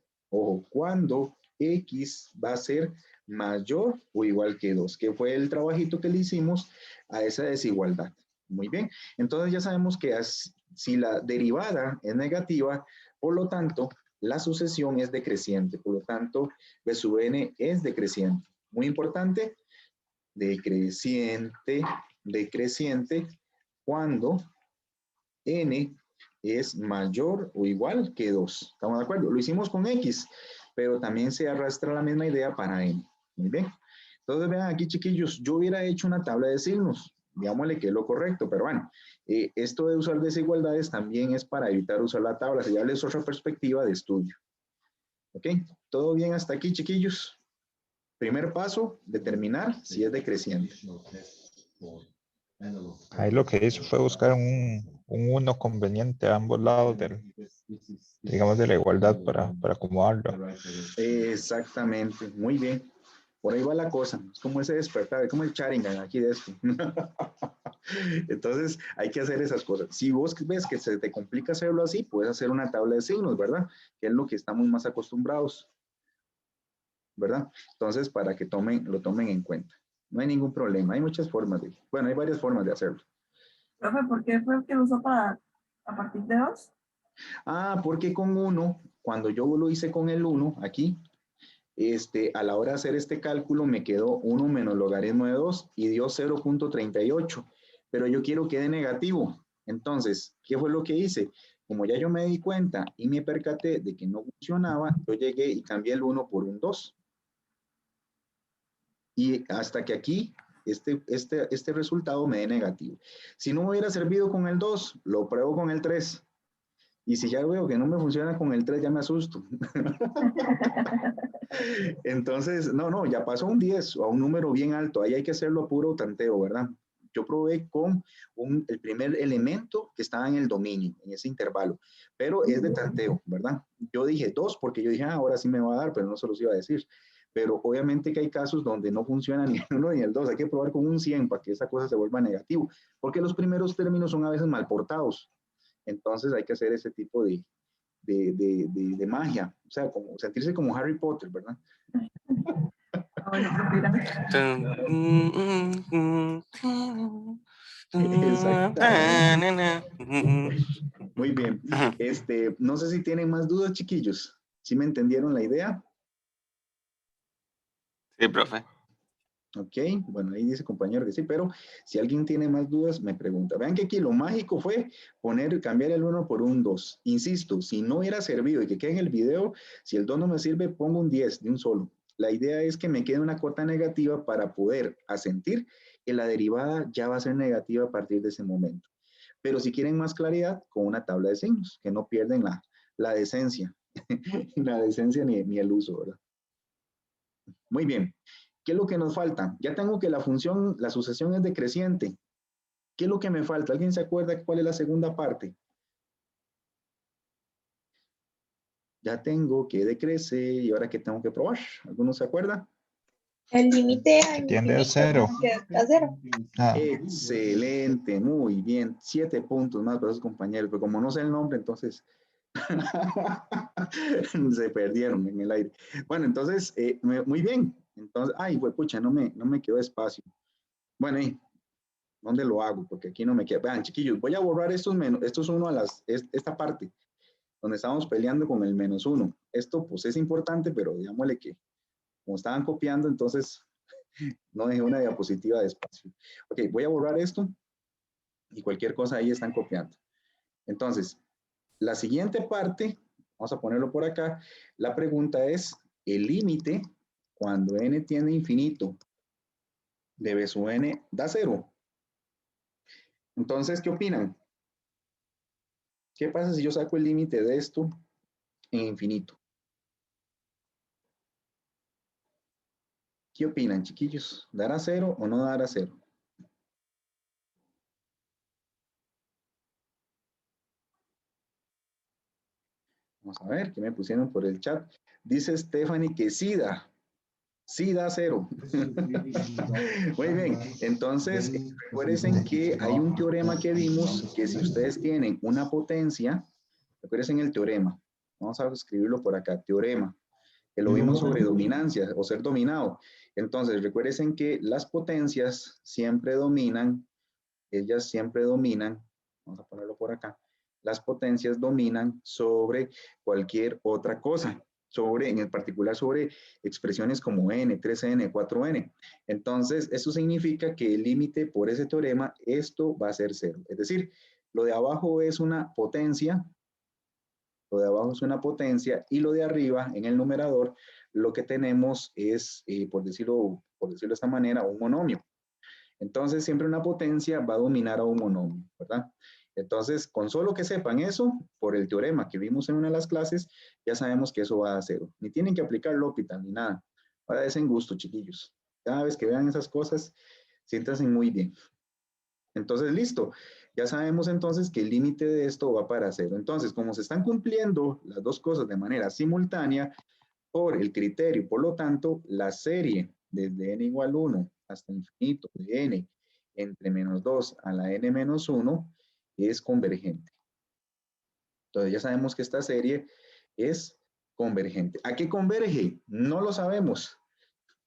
x va a ser mayor o igual que 2, que fue el trabajito que le hicimos a esa desigualdad. Muy bien, entonces ya sabemos que si la derivada es negativa, por lo tanto, la sucesión es decreciente, por lo tanto, B sub n es decreciente. Muy importante, decreciente, decreciente cuando n es mayor o igual que 2. ¿Estamos de acuerdo? Lo hicimos con x, pero también se arrastra la misma idea para n. Muy bien. Entonces, vean aquí, chiquillos, yo hubiera hecho una tabla de signos. Digámosle que es lo correcto, pero bueno, esto de usar desigualdades también es para evitar usar la tabla, si ya les otra perspectiva de estudio. ¿Ok? ¿Todo bien hasta aquí, chiquillos? Primer paso, determinar si es decreciente. Ahí lo que hizo fue buscar un 1 conveniente a ambos lados digamos, de la igualdad para acomodarlo. Exactamente, muy bien. Por ahí va la cosa, es como ese despertar, es como el Sharingan aquí de esto. Entonces, hay que hacer esas cosas. Si vos ves que se te complica hacerlo así, puedes hacer una tabla de signos, ¿verdad? Que es lo que estamos más acostumbrados, ¿verdad? Entonces, para que lo tomen en cuenta. No hay ningún problema, hay muchas formas bueno, hay varias formas de hacerlo. Profe, ¿por qué fue que lo usó para a partir de 2? Ah, porque con 1, cuando yo lo hice con el 1, aquí, a la hora de hacer este cálculo me quedó 1 menos logaritmo de 2 y dio 0.38, pero yo quiero que quede negativo. Entonces, ¿qué fue lo que hice? Como ya yo me di cuenta y me percaté de que no funcionaba, yo llegué y cambié el 1 por un 2. Y hasta que aquí este resultado me dé negativo. Si no me hubiera servido con el 2, lo pruebo con el 3. Y si ya veo que no me funciona con el 3, ya me asusto. Entonces, no, ya pasó un 10 o a un número bien alto. Ahí hay que hacerlo a puro tanteo, ¿verdad? Yo probé con el primer elemento que estaba en el dominio, en ese intervalo, pero es de tanteo, ¿verdad? Yo dije 2 porque yo dije, ahora sí me va a dar, pero no se los iba a decir. Pero obviamente que hay casos donde no funciona ni el 1 ni el 2. Hay que probar con un 100 para que esa cosa se vuelva negativo, porque los primeros términos son a veces mal portados. Entonces hay que hacer ese tipo de magia, o sea, como sentirse como Harry Potter, ¿verdad? Bueno, profe, Exactamente. Muy bien. No sé si tienen más dudas, chiquillos. ¿Sí me entendieron la idea? Sí, profe. Ok, bueno, ahí dice compañero que sí, pero si alguien tiene más dudas, me pregunta. Vean que aquí lo mágico fue cambiar el 1 por un 2. Insisto, si no hubiera servido y que quede en el video, si el 2 no me sirve, pongo un 10 de un solo. La idea es que me quede una cota negativa para poder asentir que la derivada ya va a ser negativa a partir de ese momento. Pero si quieren más claridad, con una tabla de signos, que no pierden la decencia, la decencia ni el uso, ¿verdad? Muy bien. ¿Qué es lo que nos falta? Ya tengo que la sucesión es decreciente. ¿Qué es lo que me falta? ¿Alguien se acuerda cuál es la segunda parte? Ya tengo que decrece y ahora que tengo que probar. ¿Alguno se acuerda? El límite Que tiende a 0. a 0. Excelente, muy bien. 7 puntos más para esos compañeros, pero como no sé el nombre, entonces se perdieron en el aire. Bueno, entonces, muy bien. Entonces, pucha, no me quedó espacio. Bueno, ¿dónde lo hago? Porque aquí no me queda. Vean, chiquillos, voy a borrar estos uno esta parte, donde estamos peleando con el -1. Esto, pues, es importante, pero digámosle que, como estaban copiando, entonces, no dejé una diapositiva de espacio. Ok, voy a borrar esto, y cualquier cosa ahí están copiando. Entonces, la siguiente parte, vamos a ponerlo por acá, la pregunta es, el límite, cuando n tiende a infinito, de b sub n da 0. Entonces, ¿qué opinan? ¿Qué pasa si yo saco el límite de esto en infinito? ¿Qué opinan, chiquillos? ¿Dará 0 o no dará 0? Vamos a ver, ¿qué me pusieron por el chat? Dice Stephanie que sí da 0. Muy bien, entonces recuerden que hay un teorema que vimos que si ustedes tienen una potencia, recuerden el teorema, vamos a escribirlo por acá, teorema, que lo vimos sobre dominancia o ser dominado. Entonces recuerden que las potencias siempre dominan, ellas siempre dominan, vamos a ponerlo por acá, las potencias dominan sobre cualquier otra cosa. en el particular sobre expresiones como n, 3n, 4n. Entonces, eso significa que el límite por ese teorema, esto va a ser 0. Es decir, lo de abajo es una potencia, lo de abajo es una potencia, y lo de arriba, en el numerador, lo que tenemos es, por decirlo de esta manera, un monomio. Entonces, siempre una potencia va a dominar a un monomio, ¿verdad? Entonces, con solo que sepan eso, por el teorema que vimos en una de las clases, ya sabemos que eso va a 0. Ni tienen que aplicar L'Hopital ni nada. Ahora es en gusto, chiquillos. Cada vez que vean esas cosas, siéntanse muy bien. Entonces, listo. Ya sabemos entonces que el límite de esto va para 0. Entonces, como se están cumpliendo las dos cosas de manera simultánea, por el criterio, por lo tanto, la serie desde n igual 1 hasta infinito de n entre menos 2 a la n menos 1 es convergente. Entonces ya sabemos que esta serie es convergente. ¿A qué converge? No lo sabemos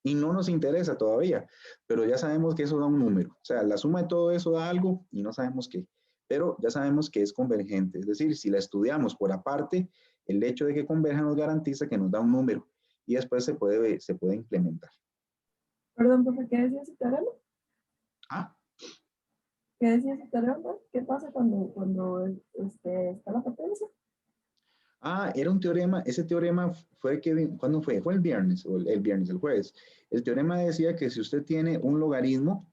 y no nos interesa todavía, pero ya sabemos que eso da un número. O sea, la suma de todo eso da algo y no sabemos qué, pero ya sabemos que es convergente. Es decir, si la estudiamos por aparte, el hecho de que converja nos garantiza que nos da un número y después se puede implementar. Perdón, profe, ¿qué decía ese teorema? Ah, ¿Qué decía ese teorema? ¿Qué pasa cuando está la potencia? era un teorema, ese teorema fue ¿cuándo fue? Fue el viernes, o el jueves. El teorema decía que si usted tiene un logaritmo,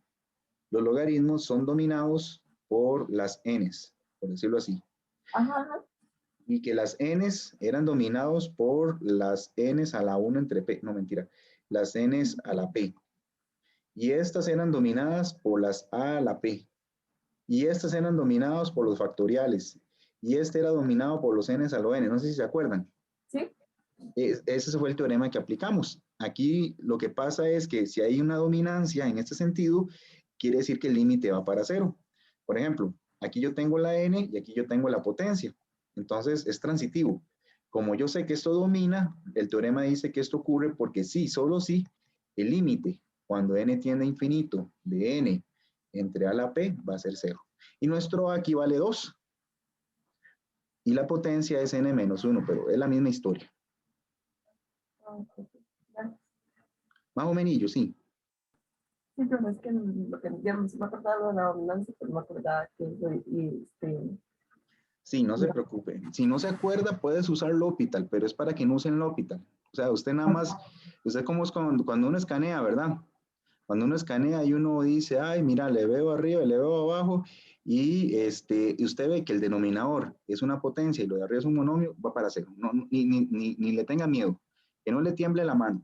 los logaritmos son dominados por las n's, por decirlo así. Ajá, ajá. Y que las n's eran dominados por las n's a la 1 entre p, no mentira, las n's a la p. Y estas eran dominadas por las a la p. Y estas eran dominadas por los factoriales. Y este era dominado por los n's a lo n. No sé si se acuerdan. Sí. Ese fue el teorema que aplicamos. Aquí lo que pasa es que si hay una dominancia en este sentido, quiere decir que el límite va para 0. Por ejemplo, aquí yo tengo la n y aquí yo tengo la potencia. Entonces es transitivo. Como yo sé que esto domina, el teorema dice que esto ocurre porque sí, solo sí, el límite cuando n tiende a infinito de n entre a la p va a ser 0. Y nuestro a aquí vale 2. Y la potencia es n menos 1, pero es la misma historia. Más o menos, sí. Sí, pero es que lo que ya me acordaba de la dominancia, pero me acordaba que Sí, no se preocupe. Si no se acuerda, puedes usar L'Hopital, pero es para que no usen L'Hopital. O sea, usted nada más, usted como es cuando uno escanea, ¿verdad? Cuando uno escanea y uno dice, ay, mira, le veo arriba, le veo abajo, y usted ve que el denominador es una potencia y lo de arriba es un monomio, va para 0. No, ni le tenga miedo, que no le tiemble la mano.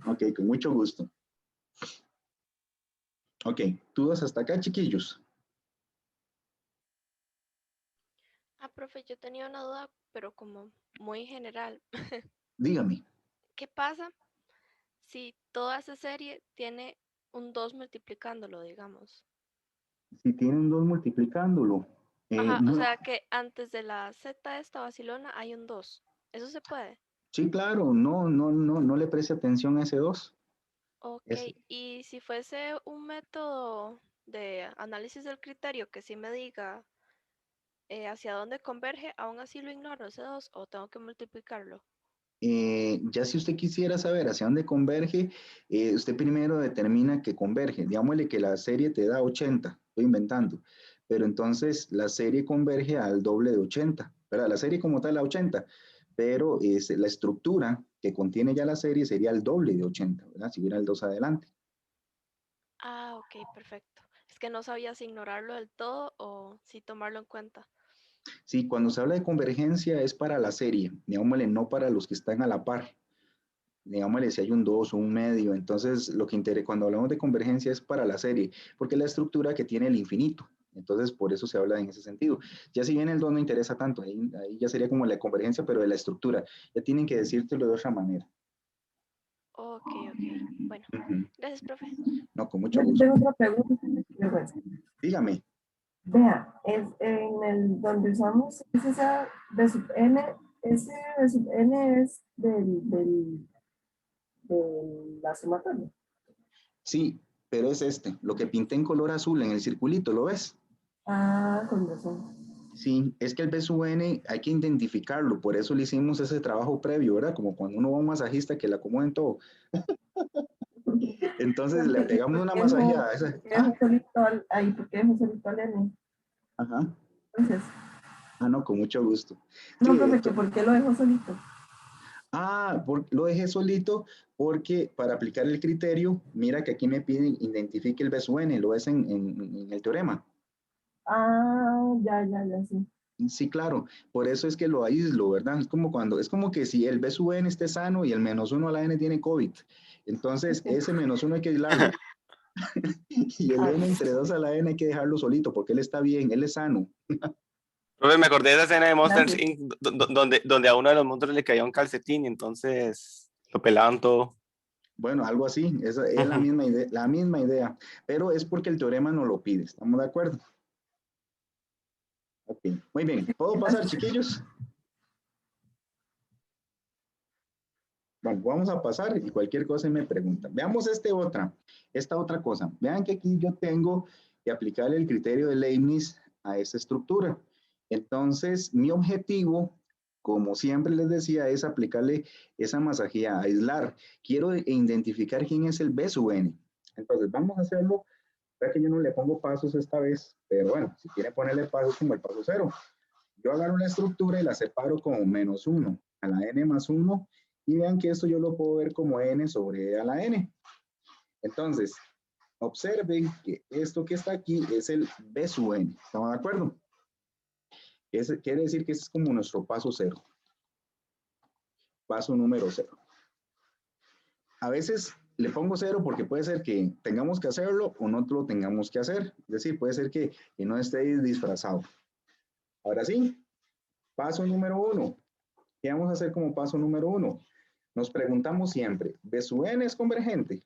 Ok, con mucho gusto. Ok, ¿dudas hasta acá, chiquillos? Profe, yo tenía una duda, pero como muy general. Dígame. ¿Qué pasa si toda esa serie tiene un 2 multiplicándolo, digamos? Si tienen 2 multiplicándolo. Ajá, o No, sea que antes de la Z esta vacilona hay un 2. ¿Eso se puede? sí, claro, no le preste atención a ese 2. Ok, y si fuese un método de análisis del criterio que sí me diga hacia dónde converge, aún así lo ignoro ese 2 o tengo que multiplicarlo. Ya si usted quisiera saber hacia dónde converge, usted primero determina que converge. Digámosle que la serie te da 80, estoy inventando, pero entonces la serie converge al doble de 80, ¿verdad? La serie como tal da 80, pero la estructura que contiene ya la serie sería el doble de 80, ¿verdad? Si hubiera el 2 adelante. Ah, ok, perfecto. Es que no sabía si ignorarlo del todo o si tomarlo en cuenta. Sí, cuando se habla de convergencia es para la serie, digámosle, no para los que están a la par. Digámosle si hay un 2 o un medio, entonces lo que interesa cuando hablamos de convergencia es para la serie, porque es la estructura que tiene el infinito, entonces por eso se habla en ese sentido. Ya si bien el 2 no interesa tanto, ahí ya sería como la convergencia, pero de la estructura, ya tienen que decírtelo de otra manera. Ok. Bueno, gracias, profe. No, con mucho Yo gusto. tengo otra pregunta. Dígame. Vea, es en el donde usamos es esa de sub n, ese de sub n es de la sumatoria. Sí, pero es lo que pinté en color azul en el circulito, ¿lo ves? Ah, con razón. Sí, es que el B sub n hay que identificarlo, por eso le hicimos ese trabajo previo, ¿verdad? Como cuando uno va a un masajista que le acomoden todo. Entonces le pegamos una masajeada a esa. ¿Por qué dejó solito ahí? ¿Por qué dejó solito al N? Ajá. Entonces, No, con mucho gusto. no, Sí, profe, ¿por qué lo dejó solito? lo dejé solito porque para aplicar el criterio, mira que aquí me piden identifique el B sub n, lo es en el teorema. Ya, sí. Sí, claro, por eso es que lo aíslo, ¿verdad? Es como que si el B sub n esté sano y el -1 a la n tiene COVID, entonces ese -1 hay que aislarlo. Y el n entre 2 a la n hay que dejarlo solito porque él está bien, él es sano. Profe, me acordé de esa escena de Monsters Gracias. Inc. Donde a uno de los monstruos le caía un calcetín y entonces lo pelaban todo. Bueno, algo así, esa es la misma idea, pero es porque el teorema no lo pide, ¿estamos de acuerdo? Ok, muy bien, ¿puedo pasar, chiquillos? Bueno, vamos a pasar y cualquier cosa me preguntan. Veamos esta otra cosa. Vean que aquí yo tengo que aplicarle el criterio de Leibniz a esta estructura. Entonces, mi objetivo, como siempre les decía, es aplicarle esa masajía, aislar. Quiero identificar quién es el B sub n. Entonces, vamos a hacerlo. Vea que yo no le pongo pasos esta vez, pero bueno, si quieren ponerle pasos como el paso 0. Yo agarro la estructura y la separo como -1 a la n más 1 y vean que esto yo lo puedo ver como n sobre e a la n. Entonces, observen que esto que está aquí es el B sub n. ¿Estamos de acuerdo? Quiere decir que este es como nuestro paso 0. Paso número 0. A veces le pongo 0 porque puede ser que tengamos que hacerlo o no lo tengamos que hacer. Es decir, puede ser que no esté disfrazado. Ahora sí, paso número 1. ¿Qué vamos a hacer como paso número 1? Nos preguntamos siempre, ¿B sub n es convergente?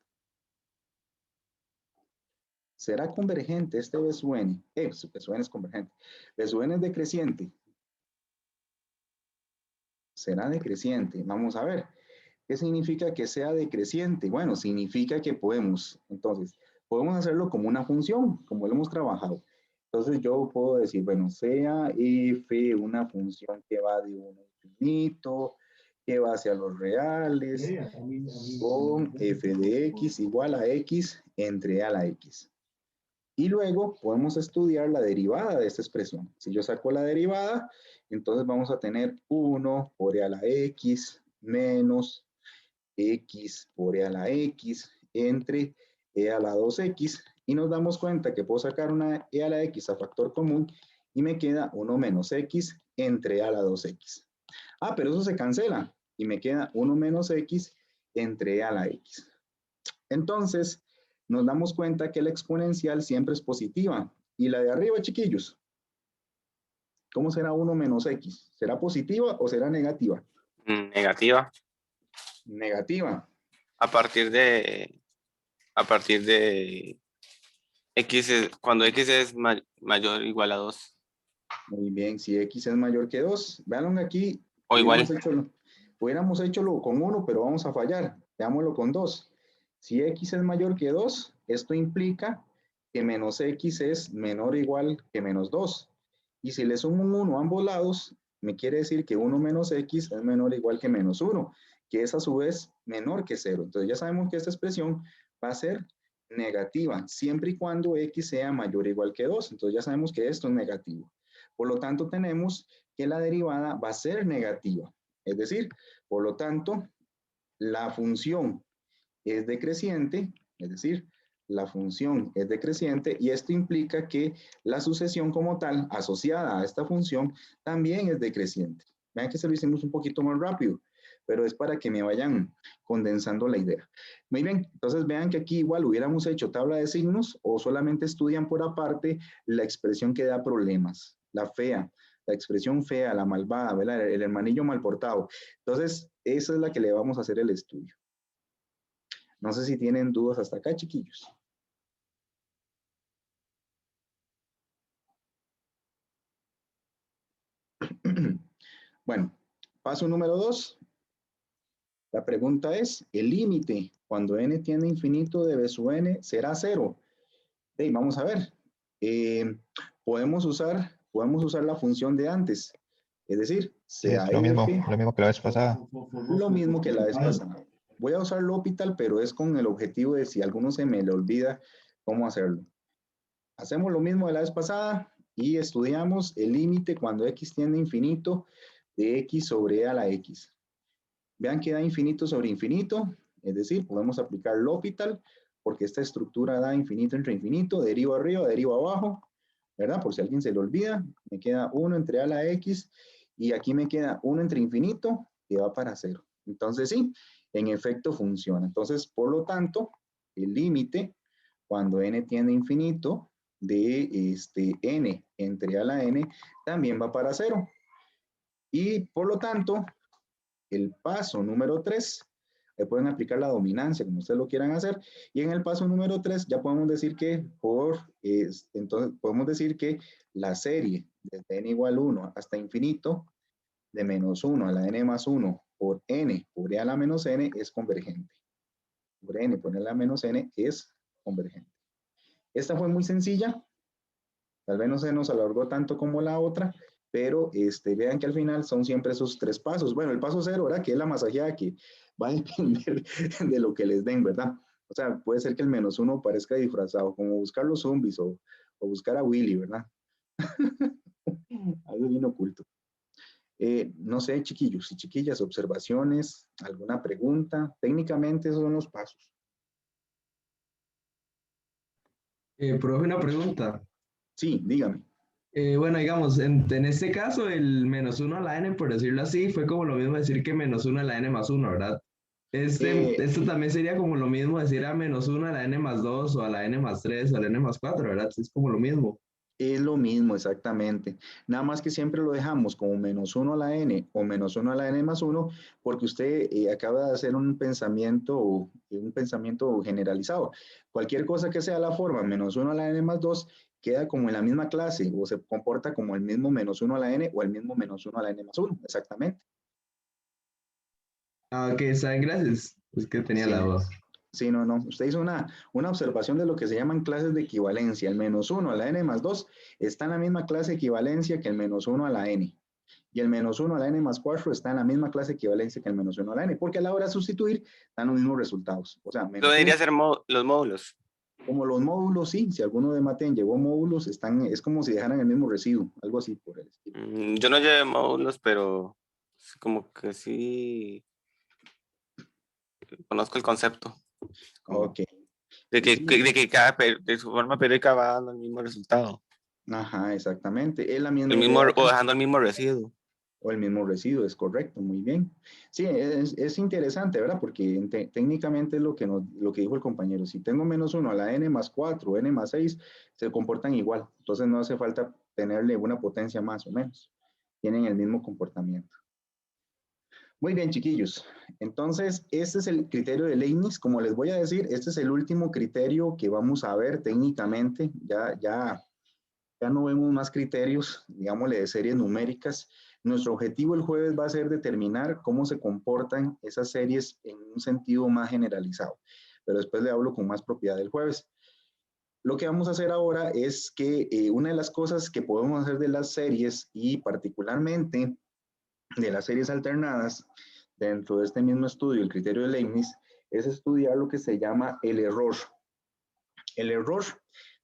¿Será convergente este B sub n? B sub n es convergente. ¿B sub n es decreciente? ¿Será decreciente? Vamos a ver. ¿Qué significa que sea decreciente? Bueno, significa que podemos hacerlo como una función, como lo hemos trabajado. Entonces yo puedo decir, bueno, sea f una función que va de 1 a infinito, que va hacia los reales, con f de x igual a x entre e a la x. Y luego podemos estudiar la derivada de esta expresión. Si yo saco la derivada, entonces vamos a tener 1 por e a la x menos x por e a la x entre e a la 2x. Y nos damos cuenta que puedo sacar una e a la x a factor común y me queda 1 menos x entre e a la 2x. Pero eso se cancela y me queda 1 menos x entre e a la x. Entonces, nos damos cuenta que la exponencial siempre es positiva. Y la de arriba, chiquillos, ¿cómo será 1 menos x? ¿Será positiva o será negativa? Negativa. Negativa. A partir de x, cuando x es mayor o igual a 2. Muy bien, si x es mayor que 2, véanlo aquí. O igual. Hubiéramos hecho con 1, pero vamos a fallar. Veámoslo con 2. Si x es mayor que 2, esto implica que menos x es menor o igual que menos 2. Y si le sumo un 1 a ambos lados, me quiere decir que 1 menos x es menor o igual que menos 1, que es a su vez menor que 0. Entonces ya sabemos que esta expresión va a ser negativa, siempre y cuando x sea mayor o igual que 2. Entonces ya sabemos que esto es negativo. Por lo tanto, tenemos que la derivada va a ser negativa. Es decir, por lo tanto, la función es decreciente, es decir, la función es decreciente y esto implica que la sucesión como tal, asociada a esta función, también es decreciente. Vean que se lo hicimos un poquito más rápido, pero es para que me vayan condensando la idea. Muy bien, entonces vean que aquí igual hubiéramos hecho tabla de signos o solamente estudian por aparte la expresión que da problemas, la fea, la expresión fea, la malvada, ¿verdad? El hermanillo mal portado. Entonces, esa es la que le vamos a hacer el estudio. No sé si tienen dudas hasta acá, chiquillos. Bueno, paso número 2. La pregunta es, ¿el límite cuando n tiende a infinito de b sub n será 0? Vamos a ver. Podemos usar podemos usar la función de antes. Es decir, Sí, sea es lo mismo que la vez pasada. lo mismo que la vez pasada. Voy a usar L'Hopital, pero es con el objetivo de si a alguno se me le olvida cómo hacerlo. Hacemos lo mismo de la vez pasada y estudiamos el límite cuando x tiende a infinito de x sobre e a la x. Vean que da infinito sobre infinito, es decir, podemos aplicar L'Hopital porque esta estructura da infinito entre infinito, derivo arriba, derivo abajo, ¿verdad? Por si a alguien se le olvida, me queda 1 entre a la x y aquí me queda 1 entre infinito que va para 0. Entonces sí, en efecto funciona. Entonces, por lo tanto, el límite cuando n tiende a infinito de n entre a la n también va para 0. Y por lo tanto, el paso número 3, le pueden aplicar la dominancia como ustedes lo quieran hacer, y en el paso número 3 ya podemos decir que entonces podemos decir que la serie desde n igual 1 hasta infinito de menos 1 a la n más 1 por n por e a la menos n es convergente. Por n por e a la menos n es convergente. Esta fue muy sencilla, tal vez no se nos alargó tanto como la otra, pero vean que al final son siempre esos 3 pasos. Bueno, el paso 0, ¿verdad? Que es la masajeada, que va a depender de lo que les den, ¿verdad? O sea, puede ser que el menos 1 parezca disfrazado, como buscar los zombies o buscar a Willy, ¿verdad? Algo bien oculto. No sé, chiquillos y chiquillas, observaciones, alguna pregunta. Técnicamente esos son los pasos. Profe, una pregunta. Sí, dígame. Bueno, digamos, en este caso, el menos 1 a la n, por decirlo así, fue como lo mismo decir que menos 1 a la n más 1, ¿verdad? Esto también sería como lo mismo decir a menos 1 a la n más 2 o a la n más 3 o a la n más 4, ¿verdad? Es como lo mismo. Es lo mismo, exactamente. Nada más que siempre lo dejamos como menos 1 a la n o menos 1 a la n más 1, porque usted acaba de hacer un pensamiento generalizado. Cualquier cosa que sea la forma menos 1 a la n más 2 queda como en la misma clase o se comporta como el mismo menos 1 a la n o el mismo menos 1 a la n más 1, exactamente. Ah, ok, saben, gracias. Es que tenía Sí. la duda. Sí, no. Usted hizo una observación de lo que se llaman clases de equivalencia. El menos 1 a la n más 2 está en la misma clase de equivalencia que el menos 1 a la n. Y el menos 1 a la n más 4 está en la misma clase de equivalencia que el menos 1 a la n, porque a la hora de sustituir dan los mismos resultados. O sea, Eso debería ser los módulos. Como los módulos, sí. Si alguno de Maten llevó módulos, es como si dejaran el mismo residuo, algo así por el estilo. Yo no llevé módulos, pero como que sí conozco el concepto. Ok. De que cada de su forma periódica va dando el mismo resultado. Ajá, exactamente. Es la misma o dejando el mismo residuo. O el mismo residuo, es correcto, muy bien. Sí, es interesante, ¿verdad? Porque técnicamente es lo que dijo el compañero. Si tengo menos 1 a la n más 4 o n más 6, se comportan igual. Entonces no hace falta tenerle una potencia más o menos. Tienen el mismo comportamiento. Muy bien, chiquillos. Entonces, este es el criterio de Leibniz. Como les voy a decir, este es el último criterio que vamos a ver técnicamente. Ya no vemos más criterios, digámosle, de series numéricas. Nuestro objetivo el jueves va a ser determinar cómo se comportan esas series en un sentido más generalizado. Pero después le hablo con más propiedad el jueves. Lo que vamos a hacer ahora es que una de las cosas que podemos hacer de las series y particularmente de las series alternadas dentro de este mismo estudio, el criterio de Leibniz, es estudiar lo que se llama el error. El error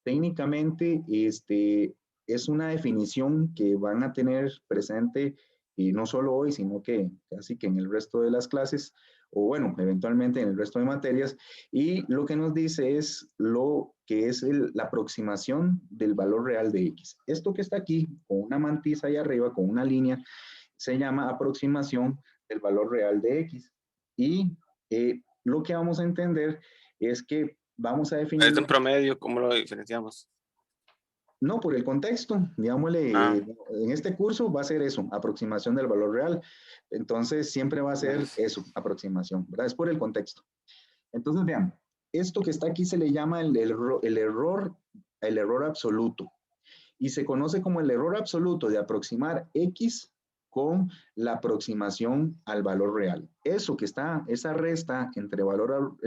técnicamente es una definición que van a tener presente y no solo hoy, sino que casi que en el resto de las clases, o bueno, eventualmente en el resto de materias, y lo que nos dice es lo que es la aproximación del valor real de X. Esto que está aquí, con una mantisa ahí arriba, con una línea, se llama aproximación del valor real de X. Y lo que vamos a entender es que vamos a definir... ¿Es un promedio? ¿Cómo lo diferenciamos? No, por el contexto, digámosle, en este curso va a ser eso, aproximación del valor real. Entonces, siempre va a ser eso, aproximación, ¿verdad? Es por el contexto. Entonces, vean, esto que está aquí se le llama el error absoluto. Y se conoce como el error absoluto de aproximar X con la aproximación al valor real. Eso que está, esa resta entre valor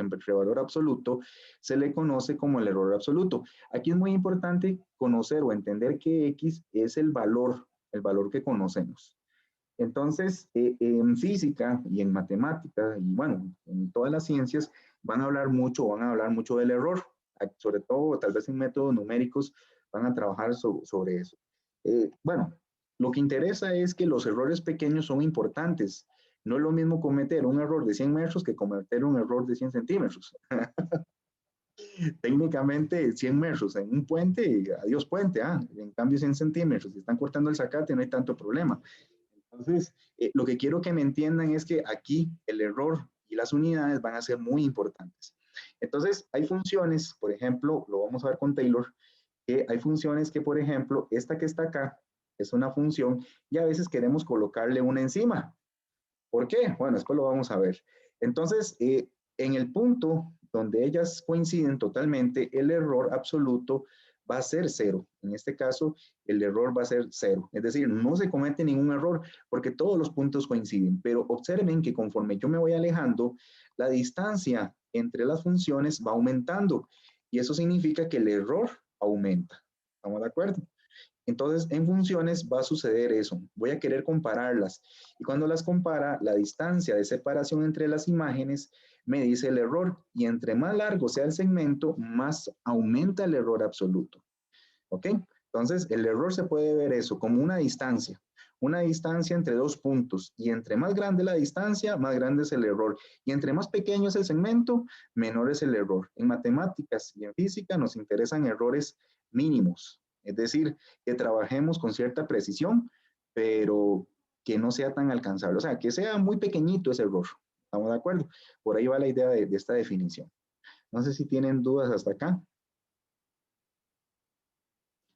absoluto, se le conoce como el error absoluto. Aquí es muy importante conocer o entender que X es el valor que conocemos. Entonces, en física y en matemática, y bueno, en todas las ciencias, van a hablar mucho del error, sobre todo tal vez en métodos numéricos van a trabajar sobre eso. Bueno, lo que interesa es que los errores pequeños son importantes. No es lo mismo cometer un error de 100 metros que cometer un error de 100 centímetros. Técnicamente 100 metros en un puente, adiós puente, en cambio 100 centímetros, si están cortando el zacate no hay tanto problema. Entonces, lo que quiero que me entiendan es que aquí el error y las unidades van a ser muy importantes. Entonces, hay funciones, por ejemplo, lo vamos a ver con Taylor, que hay funciones que, por ejemplo, esta que está acá es una función y a veces queremos colocarle una encima. ¿Por qué? Bueno, después lo vamos a ver. Entonces, en el punto donde ellas coinciden totalmente, el error absoluto va a ser 0. En este caso, el error va a ser 0. Es decir, no se comete ningún error porque todos los puntos coinciden. Pero observen que conforme yo me voy alejando, la distancia entre las funciones va aumentando. Y eso significa que el error aumenta. ¿Estamos de acuerdo? Entonces, en funciones va a suceder eso. Voy a querer compararlas. Y cuando las compara, la distancia de separación entre las imágenes me dice el error. Y entre más largo sea el segmento, más aumenta el error absoluto. ¿Ok? Entonces, el error se puede ver eso como una distancia entre dos puntos. Y entre más grande la distancia, más grande es el error. Y entre más pequeño es el segmento, menor es el error. En matemáticas y en física nos interesan errores mínimos. Es decir, que trabajemos con cierta precisión, pero que no sea tan alcanzable. O sea, que sea muy pequeñito ese error. ¿Estamos de acuerdo? Por ahí va la idea de esta definición. No sé si tienen dudas hasta acá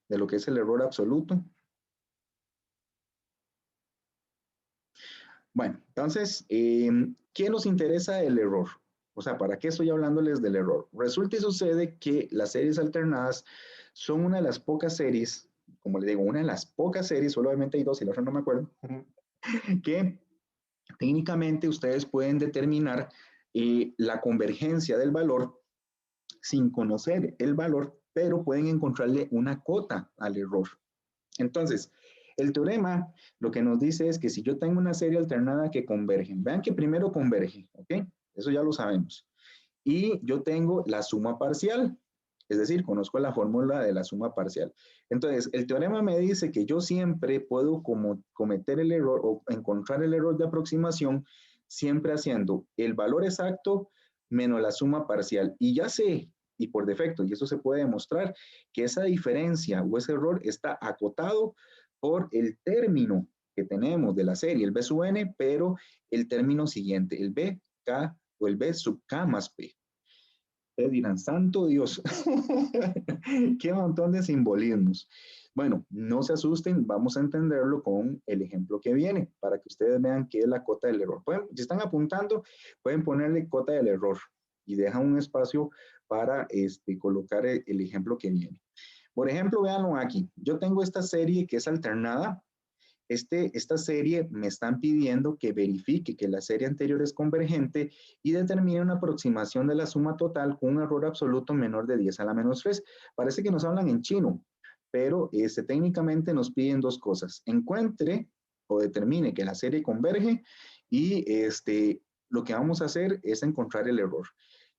de lo que es el error absoluto. Bueno, entonces, ¿qué nos interesa el error? O sea, ¿para qué estoy hablándoles del error? Resulta y sucede que las series alternadas son una de las pocas series, como les digo, una de las pocas series, solamente hay dos y la otra no me acuerdo, que técnicamente ustedes pueden determinar la convergencia del valor sin conocer el valor, pero pueden encontrarle una cota al error. Entonces, el teorema lo que nos dice es que si yo tengo una serie alternada que convergen, vean que primero converge, ¿ok? Eso ya lo sabemos. Y yo tengo la suma parcial, es decir, conozco la fórmula de la suma parcial. Entonces, el teorema me dice que yo siempre puedo cometer el error o encontrar el error de aproximación siempre haciendo el valor exacto menos la suma parcial. Y ya sé, y por defecto, y eso se puede demostrar, que esa diferencia o ese error está acotado por el término que tenemos de la serie, el B sub n, pero el término siguiente, el BK o el B sub K más P. Ustedes dirán, santo Dios, qué montón de simbolismos. Bueno, no se asusten, vamos a entenderlo con el ejemplo que viene, para que ustedes vean qué es la cota del error. Si están apuntando, pueden ponerle cota del error y dejan un espacio para colocar el ejemplo que viene. Por ejemplo, véanlo aquí. Yo tengo esta serie que es alternada. Esta serie me están pidiendo que verifique que la serie anterior es convergente y determine una aproximación de la suma total con un error absoluto menor de 10 a la menos 3. Parece que nos hablan en chino, pero técnicamente nos piden dos cosas. Encuentre o determine que la serie converge y lo que vamos a hacer es encontrar el error.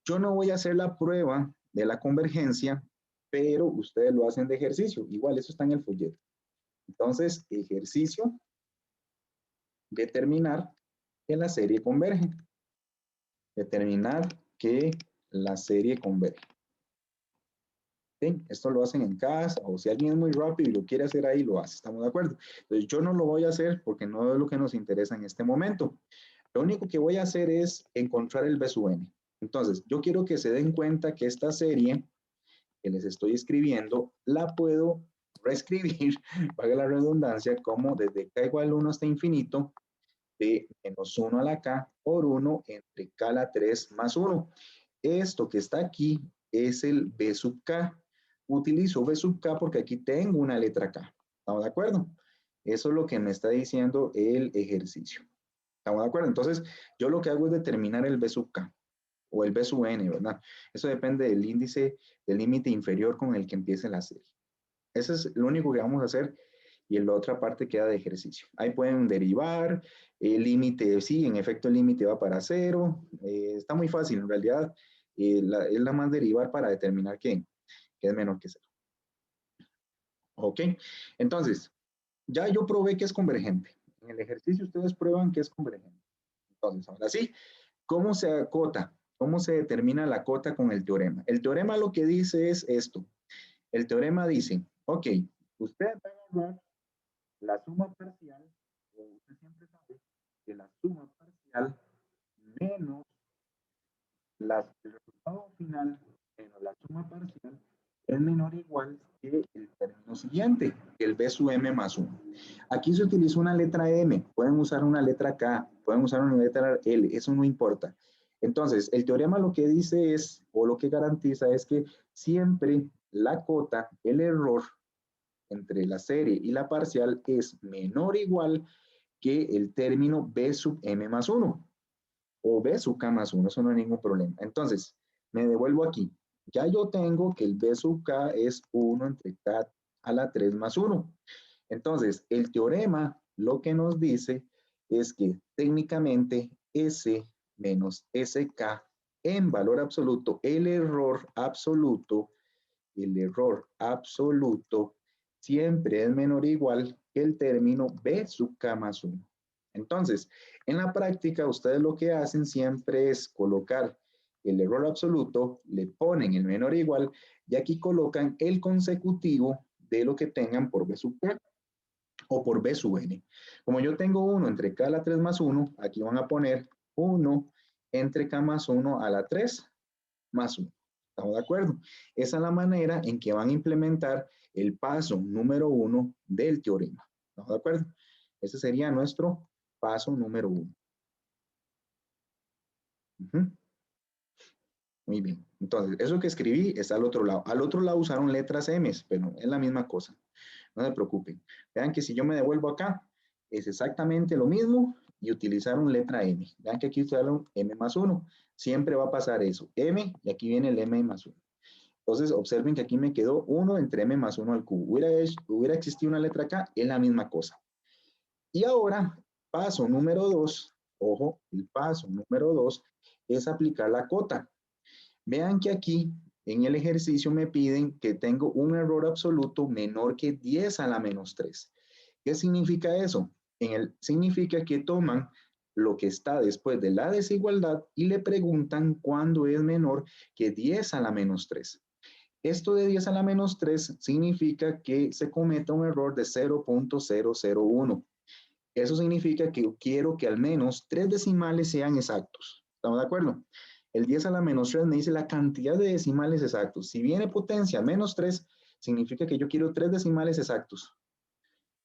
Yo no voy a hacer la prueba de la convergencia, pero ustedes lo hacen de ejercicio. Igual, eso está en el folleto. Entonces, ejercicio, determinar que la serie converge. Determinar que la serie converge. ¿Sí? Esto lo hacen en casa, o si alguien es muy rápido y lo quiere hacer ahí, lo hace. ¿Estamos de acuerdo? Entonces, yo no lo voy a hacer porque no es lo que nos interesa en este momento. Lo único que voy a hacer es encontrar el B sub n. Entonces, yo quiero que se den cuenta que esta serie que les estoy escribiendo, la puedo reescribir, valga la redundancia, como desde k igual a 1 hasta infinito, de menos 1 a la k por 1 entre k a la 3 más 1. Esto que está aquí es el b sub k. Utilizo b sub k porque aquí tengo una letra k. ¿Estamos de acuerdo? Eso es lo que me está diciendo el ejercicio. ¿Estamos de acuerdo? Entonces, yo lo que hago es determinar el B sub K o el B sub N, ¿verdad? Eso depende del índice, del límite inferior con el que empiece la serie. Eso es lo único que vamos a hacer y en la otra parte queda de ejercicio. Ahí pueden derivar, el límite, sí, en efecto el límite va para 0. Está muy fácil, en realidad es nada más derivar para determinar que es menor que 0. ¿Ok? Entonces, ya yo probé que es convergente. En el ejercicio ustedes prueban que es convergente. Entonces, ahora sí, ¿cómo se acota? ¿Cómo se determina la cota con el teorema? El teorema lo que dice es esto. El teorema dice, ok, usted va a agarrar la suma parcial, o usted siempre sabe que la suma parcial menos el resultado final menos la suma parcial es menor o igual que el término siguiente, que el B sub M más 1. Aquí se utiliza una letra M, pueden usar una letra K, pueden usar una letra L, eso no importa. Entonces, el teorema lo que dice es, o lo que garantiza es que siempre la cota, el error entre la serie y la parcial es menor o igual que el término B sub M más 1 o B sub K más 1, eso no hay ningún problema. Entonces, me devuelvo aquí. Ya yo tengo que el B sub K es 1 entre K a la 3 más 1. Entonces, el teorema lo que nos dice es que técnicamente S menos SK en valor absoluto, el error absoluto siempre es menor o igual que el término B sub K más 1. Entonces, en la práctica, ustedes lo que hacen siempre es colocar el error absoluto, le ponen el menor o igual, y aquí colocan el consecutivo de lo que tengan por B sub K o por B sub N. Como yo tengo 1 entre K a la 3 más 1, aquí van a poner 1 entre K más 1 a la 3 más 1. ¿Estamos de acuerdo? Esa es la manera en que van a implementar el paso número 1 del teorema. ¿Estamos de acuerdo? Ese sería nuestro paso número 1. Muy bien. Entonces, eso que escribí está al otro lado. Al otro lado usaron letras M, pero es la misma cosa. No se preocupen. Vean que si yo me devuelvo acá, es exactamente lo mismo y utilizaron letra M. Vean que aquí usaron M más 1. Siempre va a pasar eso. M y aquí viene el M más 1. Entonces, observen que aquí me quedó 1 entre M más 1 al cubo. Hubiera existido una letra acá, es la misma cosa. Y ahora, paso número 2, ojo, el paso número 2 es aplicar la cota. Vean que aquí en el ejercicio me piden que tengo un error absoluto menor que 10 a la menos 3. ¿Qué significa eso? Significa que toman lo que está después de la desigualdad y le preguntan cuándo es menor que 10 a la menos 3. Esto de 10 a la menos 3 significa que se cometa un error de 0.001. Eso significa que quiero que al menos 3 decimales sean exactos. ¿Estamos de acuerdo? El 10 a la menos 3 me dice la cantidad de decimales exactos. Si viene potencia menos 3, significa que yo quiero 3 decimales exactos.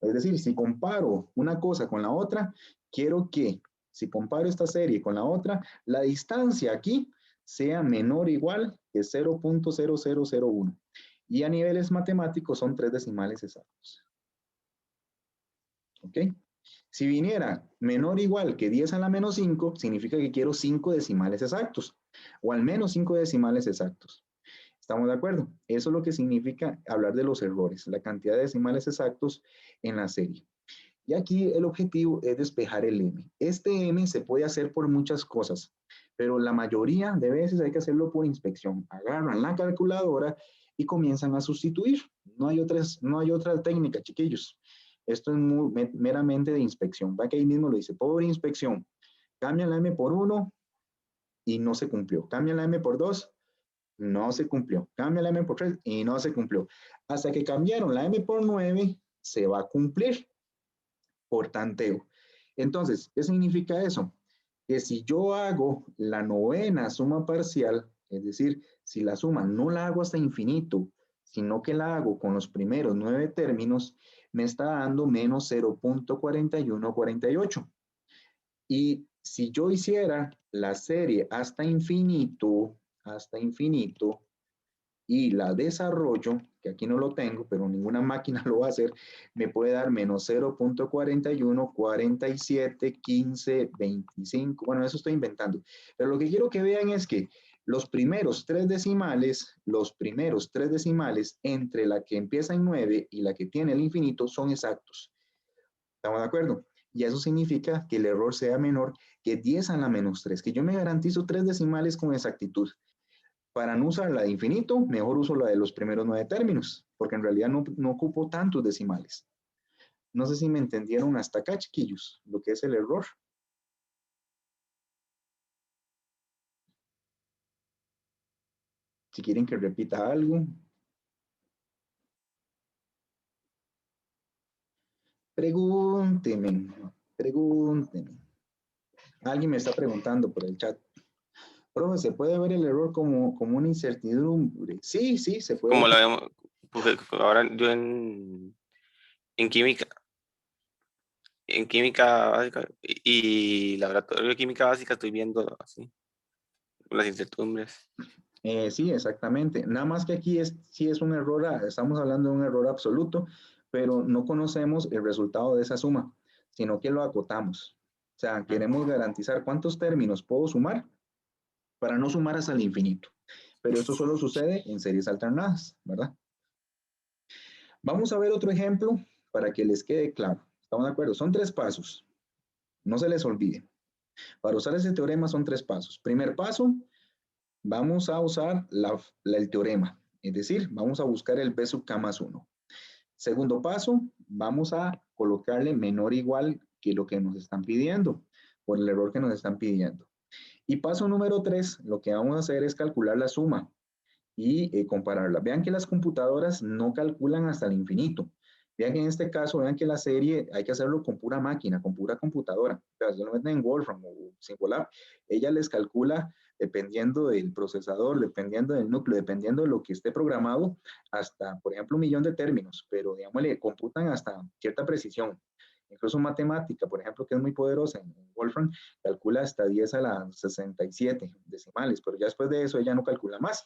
Es decir, si comparo una cosa con la otra, quiero que, si comparo esta serie con la otra, la distancia aquí sea menor o igual que 0.0001. Y a niveles matemáticos son 3 decimales exactos. ¿Ok? Si viniera menor o igual que 10 a la menos 5, significa que quiero 5 decimales exactos, o al menos 5 decimales exactos. ¿Estamos de acuerdo? Eso es lo que significa hablar de los errores, la cantidad de decimales exactos en la serie. Y aquí el objetivo es despejar el M. Este M se puede hacer por muchas cosas, pero la mayoría de veces hay que hacerlo por inspección. Agarran la calculadora y comienzan a sustituir. No hay otra técnica, chiquillos. Esto es meramente de inspección. Va que ahí mismo lo dice, por inspección. Cambian la M por 1 y no se cumplió. Cambian la M por 2, no se cumplió. Cambian la M por 3 y no se cumplió. Hasta que cambiaron la M por 9, se va a cumplir por tanteo. Entonces, ¿qué significa eso? Que si yo hago la novena suma parcial, es decir, si la suma no la hago hasta infinito, sino que la hago con los primeros 9 términos, me está dando menos 0.4148. Y si yo hiciera la serie hasta infinito, y la desarrollo, que aquí no lo tengo, pero ninguna máquina lo va a hacer, me puede dar menos 0.41, 47, 15, 25, bueno, eso estoy inventando. Pero lo que quiero que vean es que los primeros tres decimales entre la que empieza en 9 y la que tiene el infinito son exactos. ¿Estamos de acuerdo? Y eso significa que el error sea menor que 10 a la menos 3, que yo me garantizo 3 decimales con exactitud. Para no usar la de infinito, mejor uso la de los primeros 9 términos, porque en realidad no ocupo tantos decimales. No sé si me entendieron hasta acá, chiquillos, lo que es el error. Si quieren que repita algo. Pregúntenme. Alguien me está preguntando por el chat. Profe, ¿se puede ver el error como una incertidumbre? Sí, se puede. Como lo vemos, porque ahora yo en química básica y laboratorio de química básica estoy viendo así las incertidumbres. Sí, exactamente. Nada más que aquí sí es un error, estamos hablando de un error absoluto, pero no conocemos el resultado de esa suma, sino que lo acotamos. O sea, queremos garantizar cuántos términos puedo sumar para no sumar hasta el infinito. Pero eso solo sucede en series alternadas, ¿verdad? Vamos a ver otro ejemplo para que les quede claro. ¿Estamos de acuerdo? Son 3 pasos. No se les olvide. Para usar ese teorema son 3 pasos. Primer paso, vamos a usar el teorema. Es decir, vamos a buscar el B sub K más 1. Segundo paso, vamos a colocarle menor o igual que lo que nos están pidiendo, por el error que nos están pidiendo. Y paso número 3, lo que vamos a hacer es calcular la suma y compararla. Vean que las computadoras no calculan hasta el infinito. Vean que en este caso, vean que la serie hay que hacerlo con pura máquina, con pura computadora. O sea, si lo meten en Wolfram o Symbolab, ella les calcula dependiendo del procesador, dependiendo del núcleo, dependiendo de lo que esté programado, hasta, por ejemplo, 1.000.000 de términos, pero digamos, le computan hasta cierta precisión. Incluso matemática, por ejemplo, que es muy poderosa en Wolfram, calcula hasta 10 a la 67 decimales, pero ya después de eso ella no calcula más.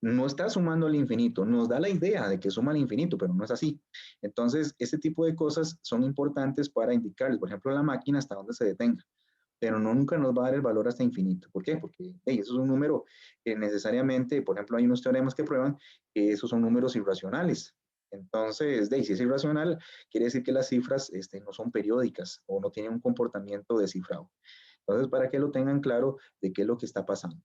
No está sumando al infinito, nos da la idea de que suma al infinito, pero no es así. Entonces, este tipo de cosas son importantes para indicarles, por ejemplo, la máquina hasta dónde se detenga, pero nunca nos va a dar el valor hasta infinito. ¿Por qué? Porque eso es un número que necesariamente, por ejemplo, hay unos teoremas que prueban que esos son números irracionales. Entonces, si es irracional, quiere decir que las cifras no son periódicas o no tienen un comportamiento descifrado. Entonces, para que lo tengan claro de qué es lo que está pasando.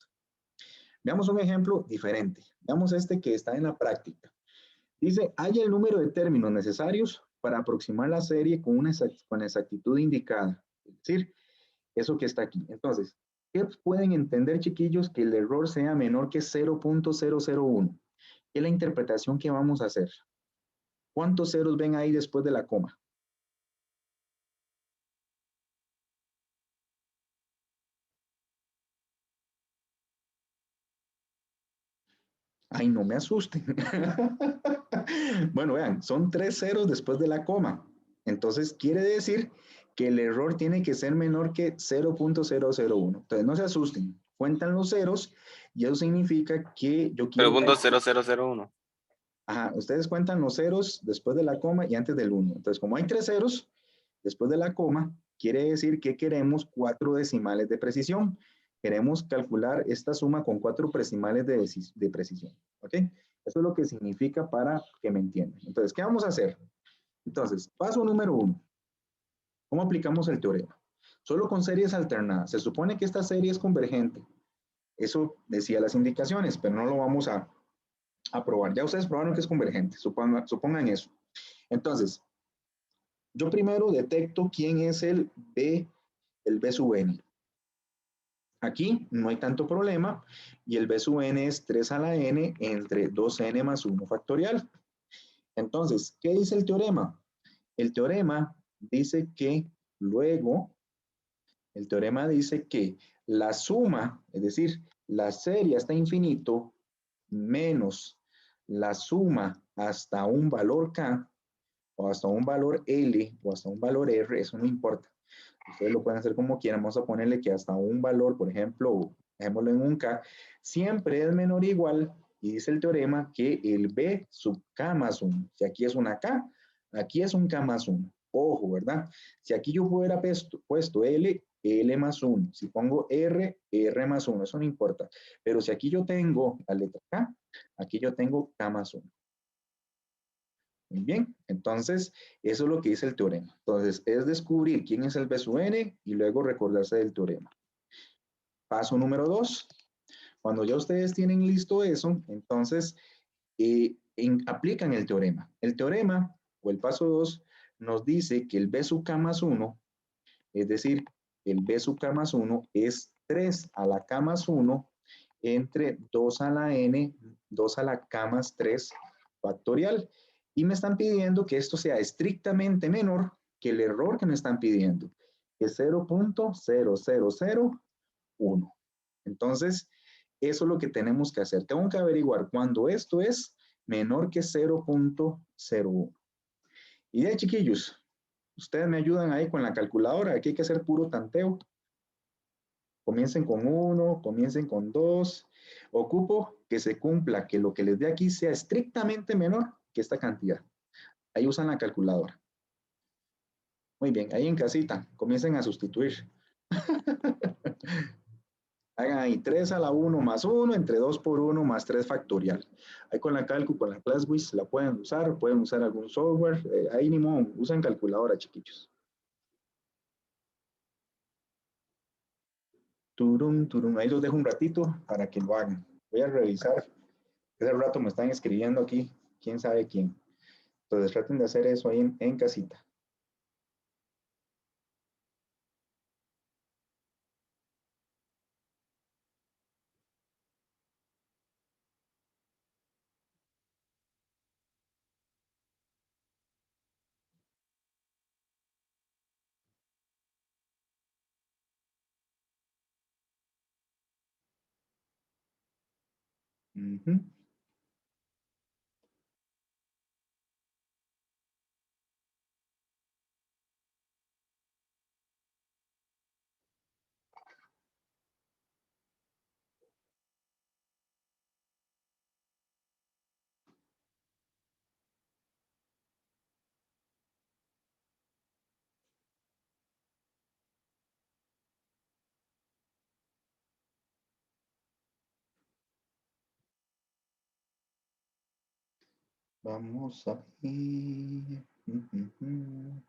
Veamos un ejemplo diferente. Veamos este que está en la práctica. Dice, haya el número de términos necesarios para aproximar la serie con exactitud indicada. Es decir, eso que está aquí. Entonces, ¿qué pueden entender, chiquillos, que el error sea menor que 0.001? ¿Qué es la interpretación que vamos a hacer? ¿Cuántos ceros ven ahí después de la coma? Ay, no me asusten. Bueno, vean, son 3 ceros después de la coma. Entonces, quiere decir que el error tiene que ser menor que 0.001. Entonces, no se asusten. Cuentan los ceros y eso significa que yo quiero... 0.0001. Ajá, ustedes cuentan los ceros después de la coma y antes del 1. Entonces, como hay 3 ceros después de la coma, quiere decir que queremos 4 decimales de precisión. Queremos calcular esta suma con 4 decimales de precisión. ¿Ok? Eso es lo que significa para que me entiendan. Entonces, ¿qué vamos a hacer? Entonces, paso número 1. ¿Cómo aplicamos el teorema? Solo con series alternadas. Se supone que esta serie es convergente. Eso decía las indicaciones, pero no lo vamos a probar. Ya ustedes probaron que es convergente. Supongan eso. Entonces, yo primero detecto quién es el B sub n. Aquí no hay tanto problema y el B sub n es 3 a la n entre 2n más 1 factorial. Entonces, ¿qué dice el teorema? El teorema dice que luego, la suma, es decir, la serie hasta infinito menos la suma hasta un valor k o hasta un valor L o hasta un valor R, eso no importa. Ustedes lo pueden hacer como quieran. Vamos a ponerle que hasta un valor, por ejemplo, dejémoslo en un K, siempre es menor o igual Y dice el teorema que el B sub K más 1, si aquí es una K, aquí es un K más 1. Ojo, ¿verdad? Si aquí yo hubiera puesto L, L más 1. Si pongo R, R más 1. Eso no importa. Pero si aquí yo tengo la letra K, aquí yo tengo K más 1. Muy bien. Entonces, eso es lo que dice el teorema. Entonces, es descubrir quién es el B sub N y luego recordarse del teorema. Paso número 2. Cuando ya ustedes tienen listo eso, entonces aplican el teorema. El teorema, o el paso 2, nos dice que el B sub K más 1, es decir, el B sub K más 1 es 3 a la K más 1 entre 2 a la N, 2 a la K más 3 factorial. Y me están pidiendo que esto sea estrictamente menor que el error que me están pidiendo, que es 0.0001. Entonces, eso es lo que tenemos que hacer. Tengo que averiguar cuando esto es menor que 0.01. Y de ahí, chiquillos, ustedes me ayudan ahí con la calculadora. Aquí hay que hacer puro tanteo. Comiencen con 1, comiencen con 2. Ocupo que se cumpla, que lo que les dé aquí sea estrictamente menor que esta cantidad. Ahí usan la calculadora. Muy bien, ahí en casita, comiencen a sustituir. Hagan ahí 3 a la 1 más 1 entre 2 por 1 más 3 factorial. Ahí con la calcu, con la ClassWiz la pueden usar algún software. Ahí ni modo, usan calculadora, chiquillos. Turum, turum. Ahí los dejo un ratito para que lo hagan. Voy a revisar. Ese rato me están escribiendo aquí, quién sabe quién. Entonces traten de hacer eso ahí en casita. Uh-huh. Vamos a ver. Uh-huh.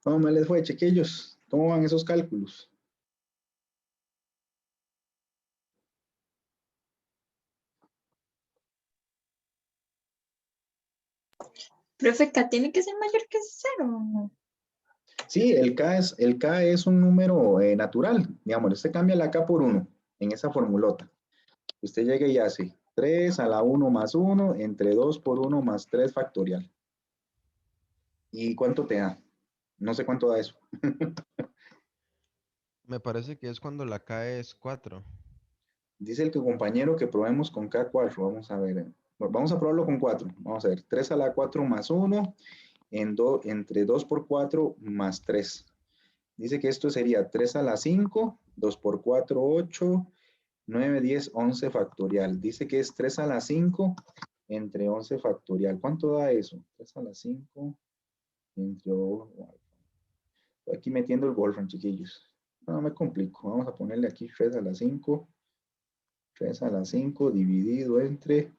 ¿Cómo me les fue, chiquillos? ¿Cómo van esos cálculos? Profe, K tiene que ser mayor que 0. Sí, el K es un número natural. Digamos, usted cambia la K por 1 en esa formulota. Usted llega y hace 3 a la 1 más 1 entre 2 por 1 más 3 factorial. ¿Y cuánto te da? No sé cuánto da eso. Me parece que es cuando la K es 4. Dice el compañero que probemos con K4. Vamos a ver. Bueno, vamos a probarlo con 4. Vamos a ver. 3 a la 4 más 1 entre 2 por 4 más 3. Dice que esto sería 3 a la 5, 2 por 4, 8, 9, 10, 11 factorial. Dice que es 3 a la 5 entre 11 factorial. ¿Cuánto da eso? 3 a la 5 entre... Estoy aquí metiendo el Wolfram, chiquillos. No me complico. Vamos a ponerle aquí 3 a la 5. 3 a la 5 dividido entre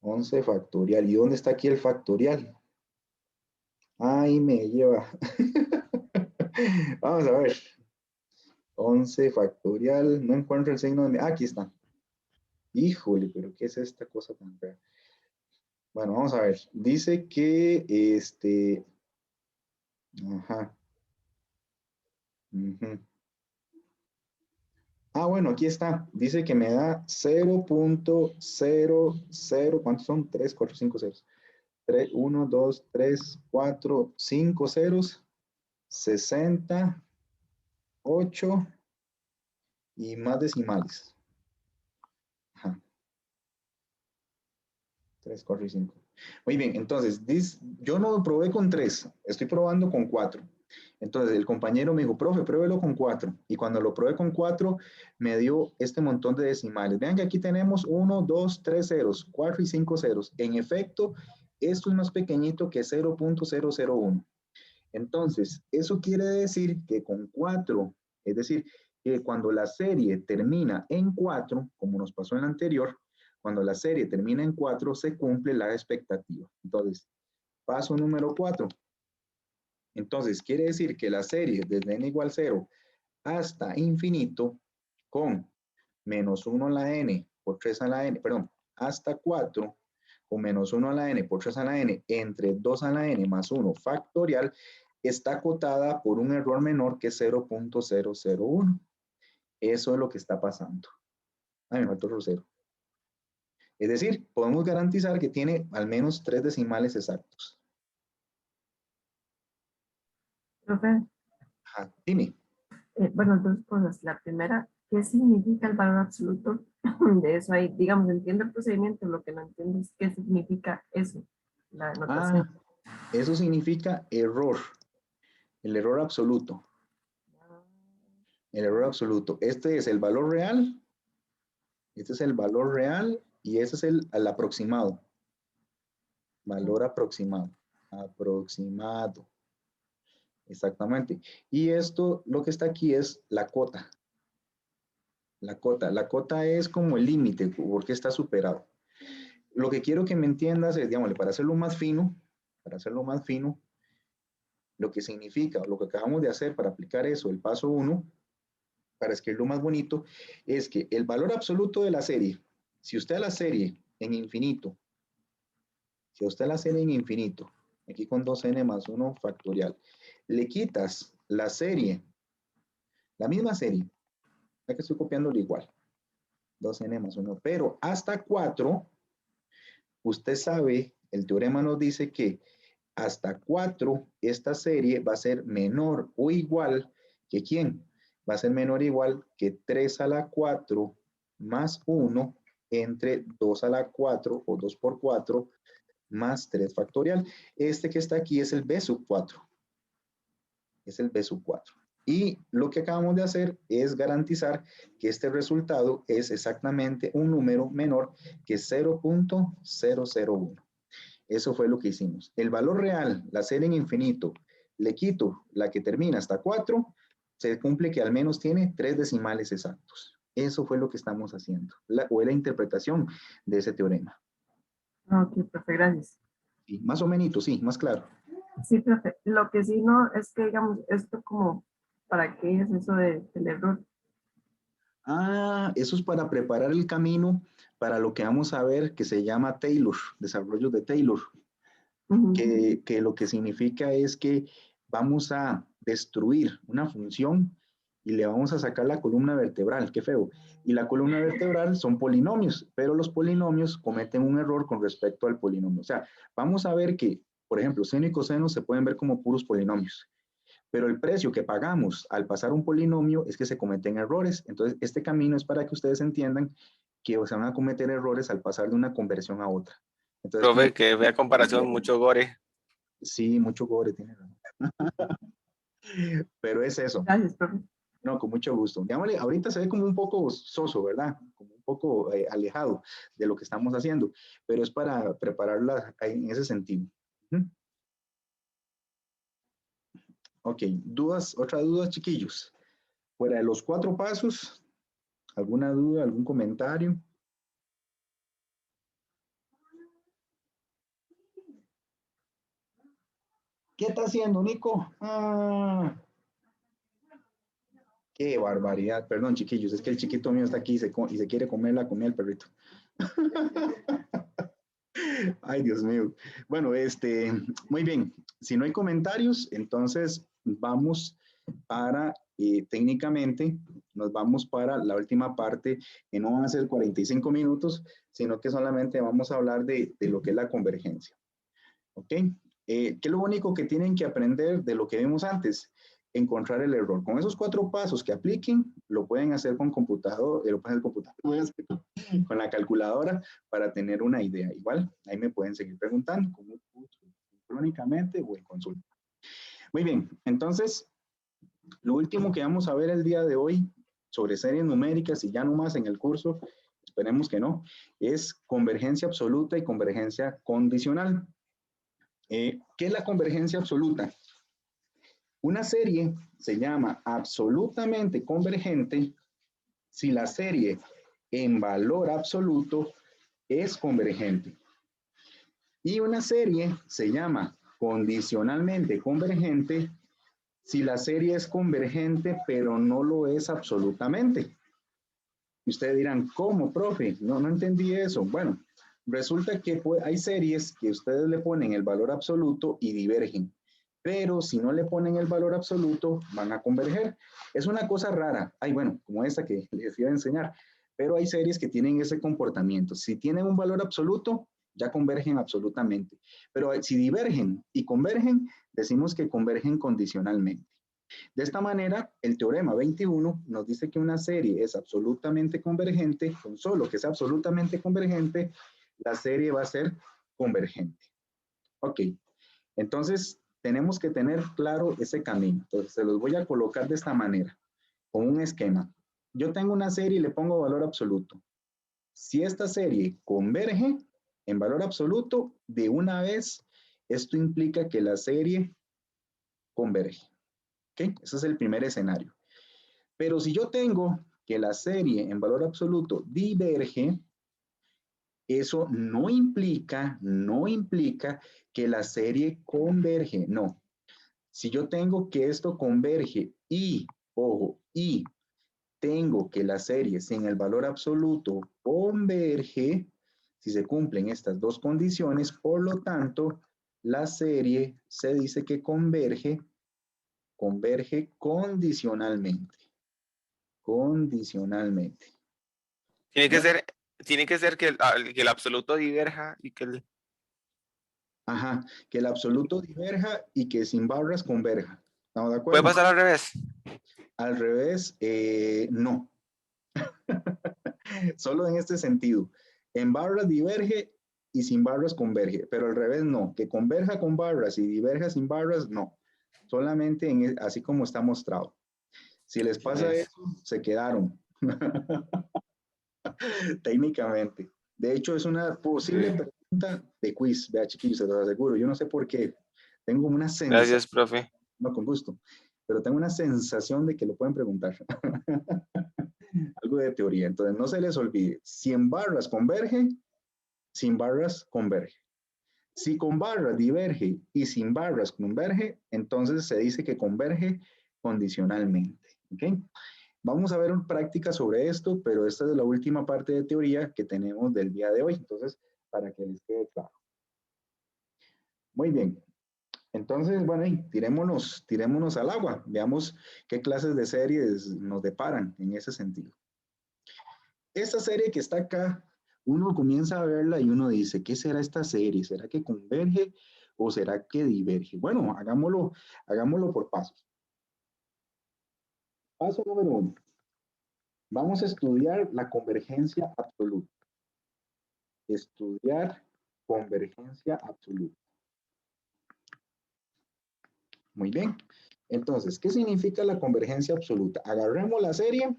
11 factorial. ¿Y dónde está aquí el factorial? Ahí me lleva. Vamos a ver. 11 factorial. No encuentro el signo de... aquí está. Híjole, pero ¿qué es esta cosa tan fea? Bueno, vamos a ver. Dice que ajá. Uh-huh. Bueno, aquí está. Dice que me da 0.00. ¿Cuántos son? 3, 4, 5 ceros. 3, 1, 2, 3, 4, 5 ceros. 68 y más decimales. Ajá. 3, 4 y 5. Muy bien, entonces, yo no probé con 3, estoy probando con 4. Entonces, el compañero me dijo, profe, pruébelo con 4. Y cuando lo probé con 4, me dio este montón de decimales. Vean que aquí tenemos 1, 2, 3 ceros, 4 y 5 ceros. En efecto, esto es más pequeñito que 0.001. Entonces, eso quiere decir que con 4, es decir, que cuando la serie termina en 4, como nos pasó en la anterior, cuando la serie termina en 4, se cumple la expectativa. Entonces, paso número 4. Entonces, quiere decir que la serie desde n igual 0 hasta infinito con menos 1 a la n por 3 a la n, perdón, hasta 4 con menos 1 a la n por 3 a la n entre 2 a la n más 1 factorial está acotada por un error menor que 0.001. Eso es lo que está pasando. Ay, me faltó otro 0. Es decir, podemos garantizar que tiene al menos 3 decimales exactos. Profe, Ajá, dime. bueno, dos cosas. La primera, ¿qué significa el valor absoluto de eso ahí? Digamos, entiendo el procedimiento, lo que no entiendo es qué significa eso, la notación. Eso significa error. El error absoluto. El error absoluto. Este es el valor real. Este es el valor real y este es el aproximado. Valor aproximado. Aproximado. Exactamente. Y esto, lo que está aquí es la cota. La cota. La cota es como el límite, porque está superado. Lo que quiero que me entiendas es, digamos, para hacerlo más fino, lo que significa, lo que acabamos de hacer para aplicar eso, el paso 1, para escribirlo más bonito, es que el valor absoluto de la serie, si usted a la serie en infinito, aquí con 2n más 1 factorial, le quitas la serie, la misma serie, ya que estoy copiándolo igual, 2n más 1, pero hasta 4, usted sabe, el teorema nos dice que hasta 4, esta serie va a ser menor o igual que ¿quién? Va a ser menor o igual que 3 a la 4 más 1 entre 2 a la 4 o 2 por 4 más 3 factorial. Este que está aquí es el b sub 4. Es el b sub 4. Y lo que acabamos de hacer es garantizar que este resultado es exactamente un número menor que 0.001. Eso fue lo que hicimos. El valor real, la serie en infinito, le quito la que termina hasta 4, se cumple que al menos tiene 3 decimales exactos. Eso fue lo que estamos haciendo, o la interpretación de ese teorema. Ok, profe, gracias. Sí, más o menos, sí, más claro. Sí, profe. Lo que sí no es que, digamos, esto como, ¿para qué es eso del error? Eso es para preparar el camino para lo que vamos a ver que se llama Taylor, desarrollo de Taylor. Que lo que significa es que vamos a destruir una función y le vamos a sacar la columna vertebral, qué feo. Y la columna vertebral son polinomios, pero los polinomios cometen un error con respecto al polinomio. O sea, vamos a ver que, por ejemplo, seno y coseno se pueden ver como puros polinomios, pero el precio que pagamos al pasar un polinomio es que se cometen errores. Entonces, este camino es para que ustedes entiendan que se van a cometer errores al pasar de una conversión a otra. Entonces, profe, que vea comparación, mucho gore. Sí, mucho gore tiene. Pero es eso. Gracias, profe. No, con mucho gusto. Digámosle, ahorita se ve como un poco soso, ¿verdad? Como un poco alejado de lo que estamos haciendo, pero es para prepararla en ese sentido. Ok, dudas, otra duda, chiquillos. Fuera de los 4 pasos, ¿alguna duda, algún comentario? ¿Qué está haciendo, Nico? Qué barbaridad. Perdón, chiquillos, es que el chiquito mío está aquí y se quiere comer la comida del perrito. Ay, Dios mío. Bueno, muy bien. Si no hay comentarios, entonces vamos para, técnicamente, nos vamos para la última parte, que no van a ser 45 minutos, sino que solamente vamos a hablar de lo que es la convergencia. ¿Ok? ¿Qué es lo único que tienen que aprender de lo que vimos antes? encontrar el error. Con esos 4 pasos que apliquen, lo pueden hacer con computador, lo pueden hacer con la calculadora para tener una idea. Igual, ahí me pueden seguir preguntando, como sincrónicamente o en consulta. Muy bien, entonces, lo último que vamos a ver el día de hoy sobre series numéricas y ya no más en el curso, esperemos que no, es convergencia absoluta y convergencia condicional. ¿Qué es la convergencia absoluta? Una serie se llama absolutamente convergente si la serie en valor absoluto es convergente. Y una serie se llama condicionalmente convergente si la serie es convergente pero no lo es absolutamente. Y ustedes dirán, ¿cómo, profe? No entendí eso. Bueno, resulta que hay series que ustedes le ponen el valor absoluto y divergen. Pero si no le ponen el valor absoluto, van a converger. Es una cosa rara. Ay, bueno, como esta que les iba a enseñar. Pero hay series que tienen ese comportamiento. Si tienen un valor absoluto, ya convergen absolutamente. Pero si divergen y convergen, decimos que convergen condicionalmente. De esta manera, el teorema 21 nos dice que una serie es absolutamente convergente, con solo que sea absolutamente convergente, la serie va a ser convergente. Ok, entonces tenemos que tener claro ese camino. Entonces se los voy a colocar de esta manera, con un esquema. Yo tengo una serie y le pongo valor absoluto. Si esta serie converge en valor absoluto, de una vez, esto implica que la serie converge. ¿Ok? Ese es el primer escenario. Pero si yo tengo que la serie en valor absoluto diverge, eso no implica que la serie converge. No. Si yo tengo que esto converge y, ojo, y tengo que la serie sin el valor absoluto converge, si se cumplen estas 2 condiciones, por lo tanto, la serie se dice que converge condicionalmente. Condicionalmente. Tiene que ser que el absoluto diverja y que el... Ajá, que el absoluto diverja y que sin barras converja. ¿Estamos de acuerdo? ¿Puede pasar al revés? Al revés, no. Solo en este sentido. En barras diverge y sin barras converge, pero al revés no. Que converja con barras y diverja sin barras, no. Solamente así como está mostrado. Si les pasa eso, se quedaron. Técnicamente. De hecho, es una posible pregunta de quiz. Vea, chiquillos, se los aseguro. Yo no sé por qué. Tengo una sensación. Gracias, profe. No, con gusto. Pero tengo una sensación de que lo pueden preguntar. Algo de teoría. Entonces, no se les olvide. Si en barras converge, sin barras converge. Si con barras diverge y sin barras converge, entonces se dice que converge condicionalmente. ¿Ok? Vamos a ver una práctica sobre esto, pero esta es la última parte de teoría que tenemos del día de hoy. Entonces, para que les quede claro. Muy bien. Entonces, bueno, tirémonos al agua. Veamos qué clases de series nos deparan en ese sentido. Esta serie que está acá, uno comienza a verla y uno dice, ¿qué será esta serie? ¿Será que converge o será que diverge? Bueno, hagámoslo por pasos. Paso número 1. Vamos a estudiar la convergencia absoluta. Estudiar convergencia absoluta. Muy bien. Entonces, ¿qué significa la convergencia absoluta? Agarremos la serie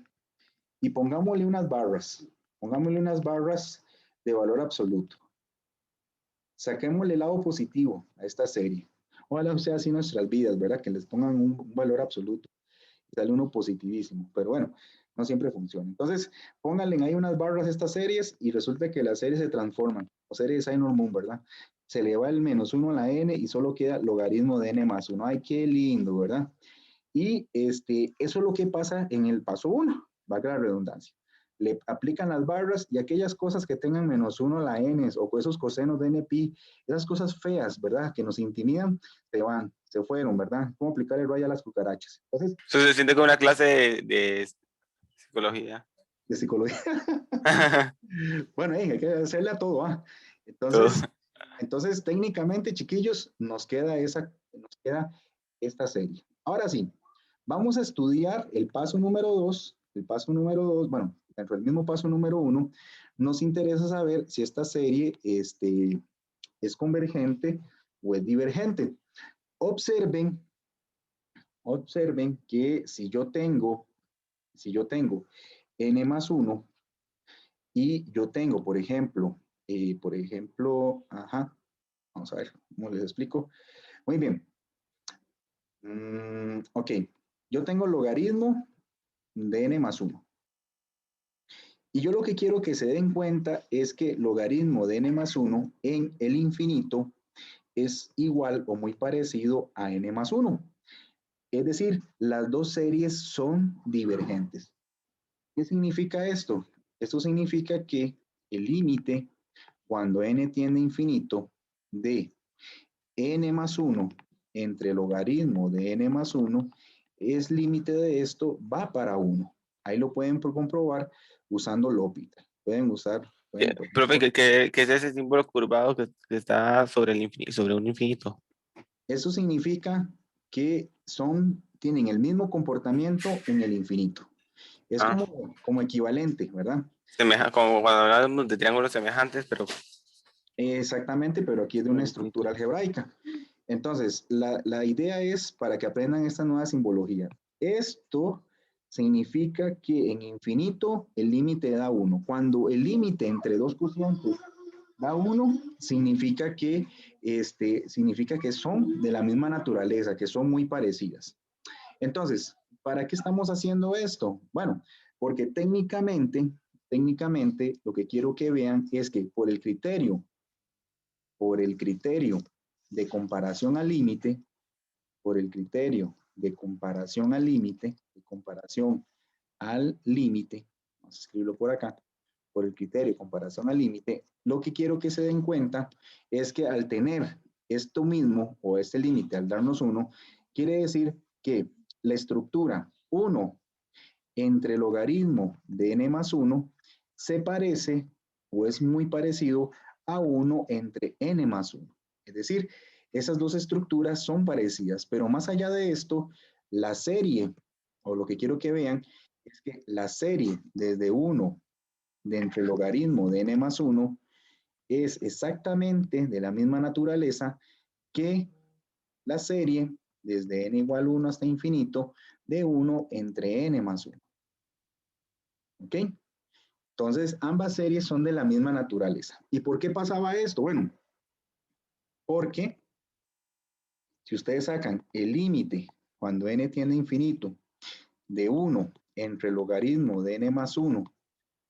y pongámosle unas barras. Pongámosle unas barras de valor absoluto. Saquémosle el lado positivo a esta serie. Ojalá sea así nuestras vidas, ¿verdad? Que les pongan un valor absoluto. Y sale uno positivísimo. Pero bueno, no siempre funciona. Entonces, pónganle ahí unas barras a estas series y resulta que las series se transforman. O series de Sailor Moon, ¿verdad? Se le va el -1 a la n y solo queda logaritmo de n más 1. ¡Ay, qué lindo!, ¿verdad? Y eso es lo que pasa en el paso 1, valga la redundancia. Le aplican las barras y aquellas cosas que tengan -1 a la n o esos cosenos de n-pi, esas cosas feas, ¿verdad? Que nos intimidan, se fueron, ¿verdad? ¿Cómo aplicar el rayo a las cucarachas? Entonces, eso se siente como una clase de psicología. De psicología. Bueno, hay que hacerle a todo, ¿ah? Entonces, técnicamente, chiquillos, nos queda esta serie. Ahora sí, Vamos a estudiar el paso número 2. El paso número 2, bueno, dentro del mismo paso número 1, nos interesa saber si esta serie es convergente o es divergente. Observen que si yo tengo n más 1 y yo tengo, por ejemplo, vamos a ver cómo les explico. Muy bien. Ok, yo tengo logaritmo de n más 1. Y yo lo que quiero que se den cuenta es que logaritmo de n más 1 en el infinito es igual o muy parecido a n más 1. Es decir, las dos series son divergentes. ¿Qué significa esto? Esto significa que el límite cuando n tiende a infinito de n más 1 entre logaritmo de n más 1 es límite de esto va para 1. Ahí lo pueden comprobar usando L'Hopital. Pueden usar. Profe, ¿qué es ese símbolo curvado que está sobre un infinito? Eso significa que tienen el mismo comportamiento en el infinito. Es como equivalente, ¿verdad? Como cuando hablamos de triángulos semejantes, pero... Exactamente, pero aquí es de una estructura algebraica. Entonces, la idea es para que aprendan esta nueva simbología. Esto significa que en infinito el límite da 1. Cuando el límite entre dos cocientes da 1, significa que son de la misma naturaleza, que son muy parecidas. Entonces, ¿para qué estamos haciendo esto? Bueno, porque técnicamente, lo que quiero que vean es que por el criterio de comparación al límite, vamos a escribirlo por acá, por el criterio de comparación al límite, lo que quiero que se den cuenta es que al tener esto mismo, o este límite al darnos 1, quiere decir que la estructura 1 entre logaritmo de n más 1 se parece o es muy parecido a 1 entre n más 1. Es decir, esas dos estructuras son parecidas, pero más allá de esto, la serie, o lo que quiero que vean, es que la serie desde 1 de entre logaritmo de n más 1 es exactamente de la misma naturaleza que la serie desde n igual 1 hasta infinito de 1 entre n más 1. ¿Ok? Entonces, ambas series son de la misma naturaleza. ¿Y por qué pasaba esto? Bueno, porque si ustedes sacan el límite cuando n tiende a infinito de 1 entre logaritmo de n más 1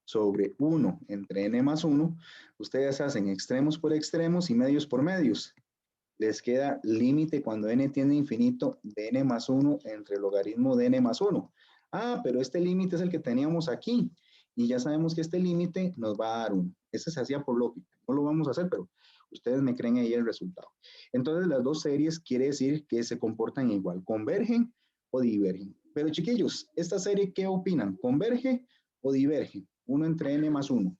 sobre 1 entre n más 1, ustedes hacen extremos por extremos y medios por medios. Les queda límite cuando n tiende a infinito de n más 1 entre logaritmo de n más 1. Ah, pero este límite es el que teníamos aquí. Y ya sabemos que este límite nos va a dar 1. Ese se hacía por lógica. No lo vamos a hacer, pero ustedes me creen ahí el resultado. Entonces, las dos series quiere decir que se comportan igual. ¿Convergen o divergen? Pero chiquillos, ¿esta serie qué opinan? ¿Converge o diverge? 1 entre n más 1.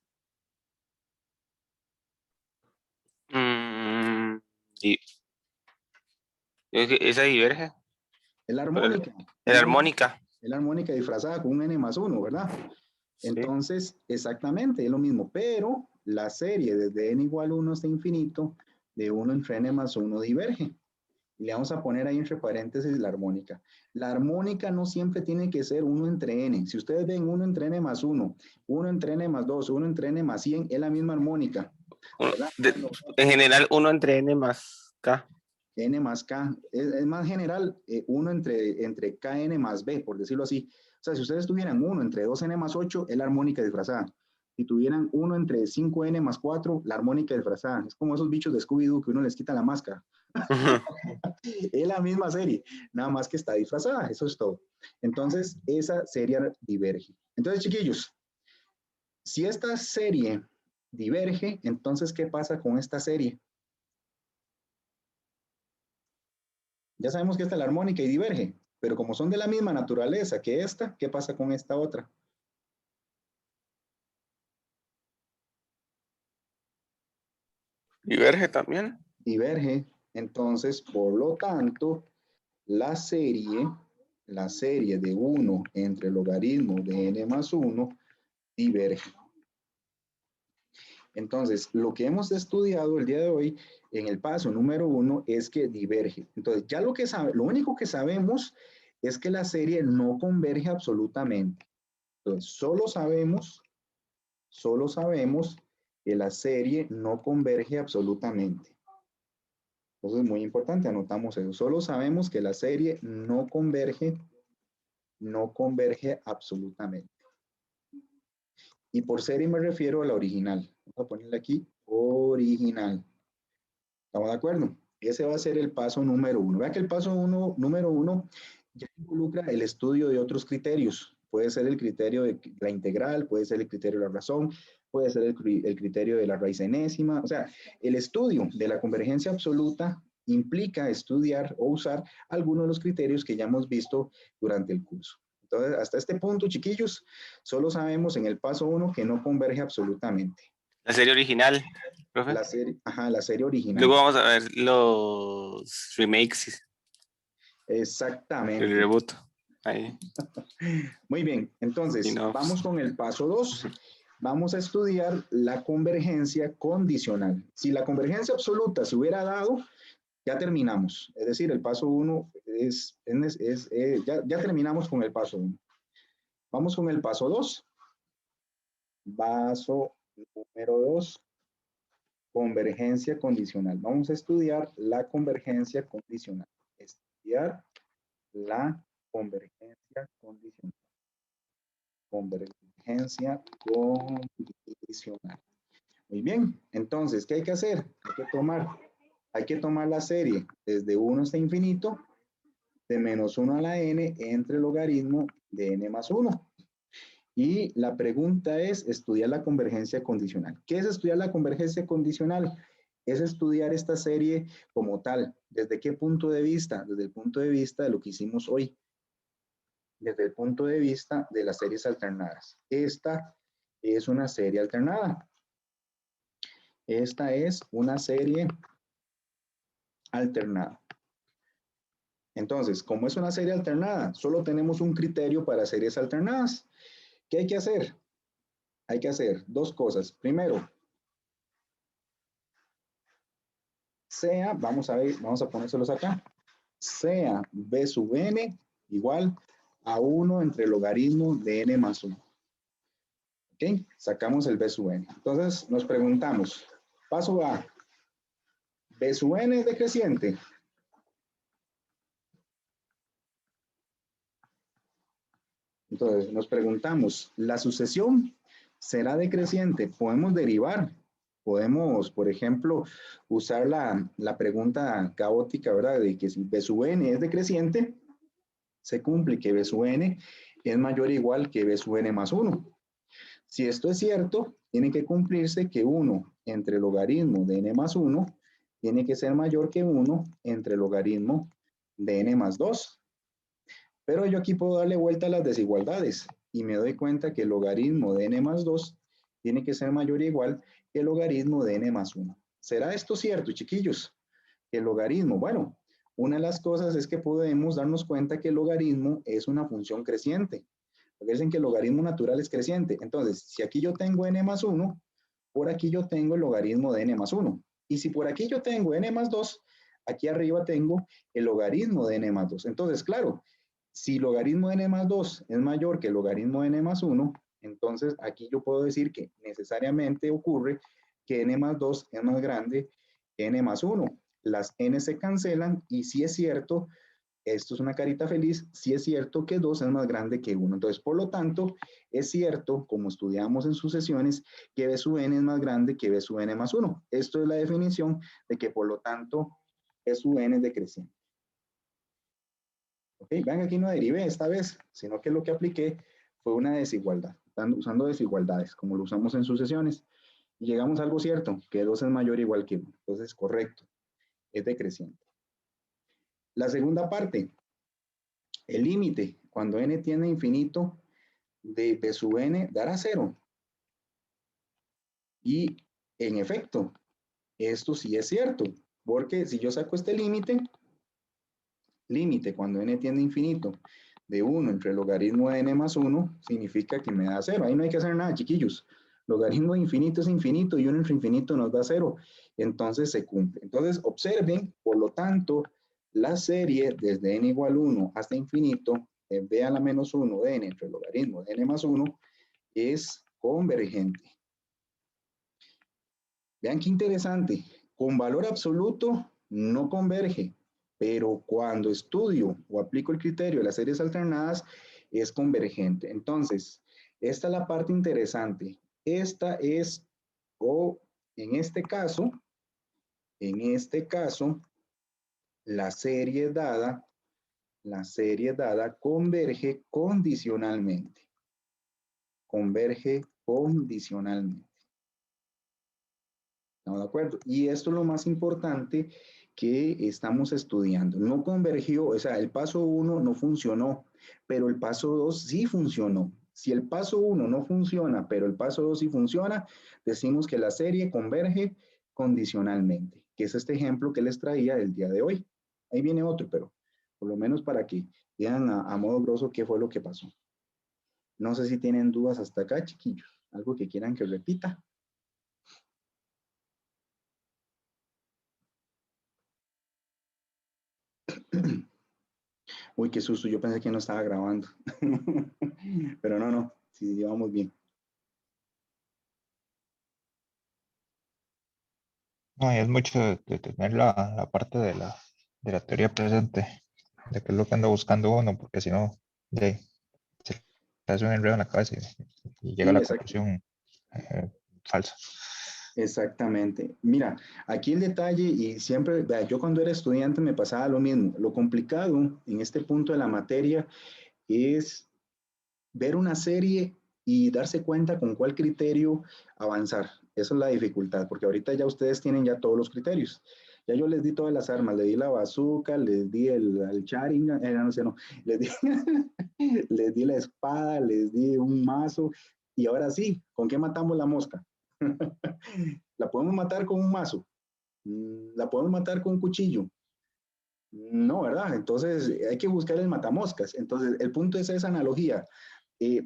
¿Esa diverge? Es la armónica. Es la armónica. Es la armónica disfrazada con un n más 1, ¿verdad? Sí. Entonces, exactamente, es lo mismo, pero la serie desde n igual 1 hasta infinito, de 1 entre n más 1 diverge. Le vamos a poner ahí entre paréntesis la armónica. La armónica no siempre tiene que ser 1 entre n. Si ustedes ven 1 entre n más 1, 1 entre n más 2, 1 entre n más 100, es la misma armónica. En general, 1 entre n más k. N más K, es más general, 1 entre KN más B, por decirlo así. O sea, si ustedes tuvieran 1 entre 2N más 8, es la armónica disfrazada. Si tuvieran 1 entre 5N más 4, la armónica disfrazada. Es como esos bichos de Scooby-Doo que uno les quita la máscara. Es la misma serie, nada más que está disfrazada, eso es todo. Entonces, esa serie diverge. Entonces, chiquillos, si esta serie diverge, entonces, ¿qué pasa con esta serie? Ya sabemos que esta es la armónica y diverge, pero como son de la misma naturaleza que esta, ¿qué pasa con esta otra? ¿Diverge también? Diverge. Entonces, por lo tanto, la serie la serie de 1 entre logaritmo de n más 1 diverge. Entonces, lo que hemos estudiado el día de hoy en el paso número 1 es que diverge. Entonces, ya lo único que sabemos es que la serie no converge absolutamente. Entonces, solo sabemos que la serie no converge absolutamente. Entonces, muy importante, anotamos eso. Solo sabemos que la serie no converge absolutamente. Y por serie me refiero a la original. Vamos a ponerle aquí, original. ¿Estamos de acuerdo? Ese va a ser el paso número 1. Vea que el paso número 1 ya involucra el estudio de otros criterios. Puede ser el criterio de la integral, puede ser el criterio de la razón, puede ser el criterio de la raíz enésima. O sea, el estudio de la convergencia absoluta implica estudiar o usar algunos de los criterios que ya hemos visto durante el curso. Entonces, hasta este punto, chiquillos, solo sabemos en el paso 1 que no converge absolutamente. La serie original, profe. La serie original. Luego vamos a ver los remakes. Exactamente. El reboot. Ahí. Muy bien, entonces vamos con el paso 2. Vamos a estudiar la convergencia condicional. Si la convergencia absoluta se hubiera dado, ya terminamos. Es decir, el paso 1 ya terminamos con el paso 1. Vamos con el paso 2. Paso número 2. Convergencia condicional. Vamos a estudiar la convergencia condicional. Estudiar la convergencia condicional. Convergencia condicional. Muy bien. Entonces, ¿qué hay que hacer? Hay que tomar la serie desde 1 hasta infinito, de menos 1 a la n entre logaritmo de n más 1. Y la pregunta es estudiar la convergencia condicional. ¿Qué es estudiar la convergencia condicional? Es estudiar esta serie como tal. ¿Desde qué punto de vista? Desde el punto de vista de lo que hicimos hoy. Desde el punto de vista de las series alternadas. Esta es una serie alternada. Esta es una serie alternada. Entonces, como es una serie alternada, solo tenemos un criterio para series alternadas. ¿Qué hay que hacer? Hay que hacer dos cosas. Primero, sea, vamos a ponérselos acá, sea b sub n igual a 1 entre logaritmo de n más 1. ¿Ok? Sacamos el b sub n. Entonces, nos preguntamos, paso A, b sub n es decreciente. Entonces, nos preguntamos, ¿la sucesión será decreciente? Podemos derivar. Podemos, por ejemplo, usar la pregunta caótica, ¿verdad? De que si b sub n es decreciente, se cumple que b sub n es mayor o igual que b sub n más 1. Si esto es cierto, tiene que cumplirse que 1 entre logaritmo de n más 1 tiene que ser mayor que 1 entre logaritmo de n más 2. Pero yo aquí puedo darle vuelta a las desigualdades y me doy cuenta que el logaritmo de n más 2 tiene que ser mayor o igual que el logaritmo de n más 1. ¿Será esto cierto, chiquillos? El logaritmo, bueno, una de las cosas es que podemos darnos cuenta que el logaritmo es una función creciente. Porque dicen que el logaritmo natural es creciente. Entonces, si aquí yo tengo n más 1, por aquí yo tengo el logaritmo de n más 1. Y si por aquí yo tengo n más 2, aquí arriba tengo el logaritmo de n más 2. Entonces, claro, si el logaritmo de n más 2 es mayor que el logaritmo de n más 1, entonces aquí yo puedo decir que necesariamente ocurre que n más 2 es más grande que n más 1. Las n se cancelan y si es cierto, esto es una carita feliz, si es cierto que 2 es más grande que 1. Entonces, por lo tanto, es cierto, como estudiamos en sucesiones, que b sub n es más grande que b sub n más 1. Esto es la definición de que, por lo tanto, b sub n es decreciente. Ok, vean, aquí no derivé esta vez, sino que lo que apliqué fue una desigualdad. Están usando desigualdades, como lo usamos en sucesiones. Y llegamos a algo cierto, que 2 es mayor o igual que 1. Entonces, correcto, es decreciente. La segunda parte, el límite, cuando n tiende a infinito, de b sub n dará 0. Y, en efecto, esto sí es cierto, porque si yo saco este límite cuando n tiende a infinito, de 1 entre el logaritmo de n más 1 significa que me da 0. Ahí no hay que hacer nada, chiquillos. Logaritmo de infinito es infinito y 1 entre infinito nos da 0. Entonces se cumple. Entonces observen, por lo tanto, la serie desde n igual 1 hasta infinito, b a la menos 1 de n entre el logaritmo de n más 1, es convergente. Vean qué interesante. Con valor absoluto no converge, pero cuando estudio o aplico el criterio de las series alternadas, es convergente. Entonces, esta es la parte interesante. Esta es, o en este caso, la serie dada converge condicionalmente. Converge condicionalmente. ¿Estamos de acuerdo? Y esto es lo más importante que estamos estudiando. No convergió, o sea, el paso 1 no funcionó, pero el paso 2 sí funcionó. Si el paso 1 no funciona, pero el paso 2 sí funciona, decimos que la serie converge condicionalmente, que es este ejemplo que les traía el día de hoy. Ahí viene otro, pero por lo menos para que vean a modo grosso qué fue lo que pasó. No sé si tienen dudas hasta acá, chiquillos. Algo que quieran que repita. Uy, qué susto, yo pensé que no estaba grabando. Pero no, sí, llevamos bien. No, y es mucho de tener la parte de la teoría presente, de qué es lo que anda buscando uno, porque si no, se le hace un enredo en la cabeza y llega a Sí, la exacto. conclusión falsa. Exactamente. Mira, aquí el detalle, y siempre, vea, yo cuando era estudiante me pasaba lo mismo. Lo complicado en este punto de la materia es ver una serie y darse cuenta con cuál criterio avanzar. Esa es la dificultad, porque ahorita ya ustedes tienen ya todos los criterios. Ya yo les di todas las armas, les di la bazooka, les di el Sharingan, no sé, no, les di, les di la espada, les di un mazo, y ahora sí, ¿con qué matamos la mosca? ¿La podemos matar con un mazo? ¿La podemos matar con un cuchillo? No, ¿verdad? Entonces hay que buscar el matamoscas. Entonces el punto es esa analogía.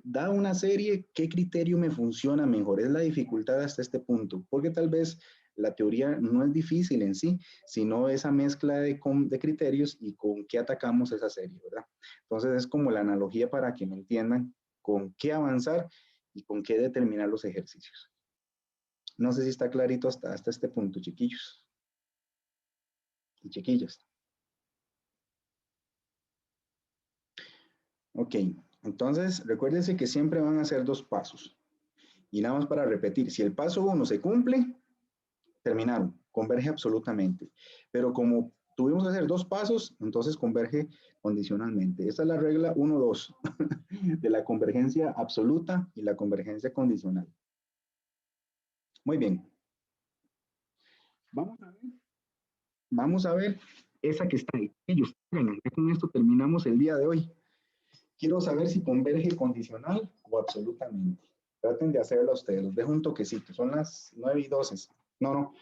Dada una serie, ¿qué criterio me funciona mejor? Es la dificultad hasta este punto, porque tal vez la teoría no es difícil en sí, sino esa mezcla de criterios y con qué atacamos esa serie, ¿verdad? Entonces es como la analogía para que me entiendan con qué avanzar y con qué determinar los ejercicios. No sé si está clarito hasta este punto, chiquillos y chiquillas. Ok, entonces recuérdense que siempre van a ser 2 pasos. Y nada más para repetir, si el paso 1 se cumple, terminaron, converge absolutamente. Pero como tuvimos que hacer 2 pasos, entonces converge condicionalmente. Esta es la regla 1-2 de la convergencia absoluta y la convergencia condicional. Muy bien. Vamos a ver esa que está ahí. Ellos, bueno, ya con esto terminamos el día de hoy. Quiero saber si converge condicional o absolutamente. Traten de hacerlo ustedes. Les dejo un toquecito. Son las 9:12. No.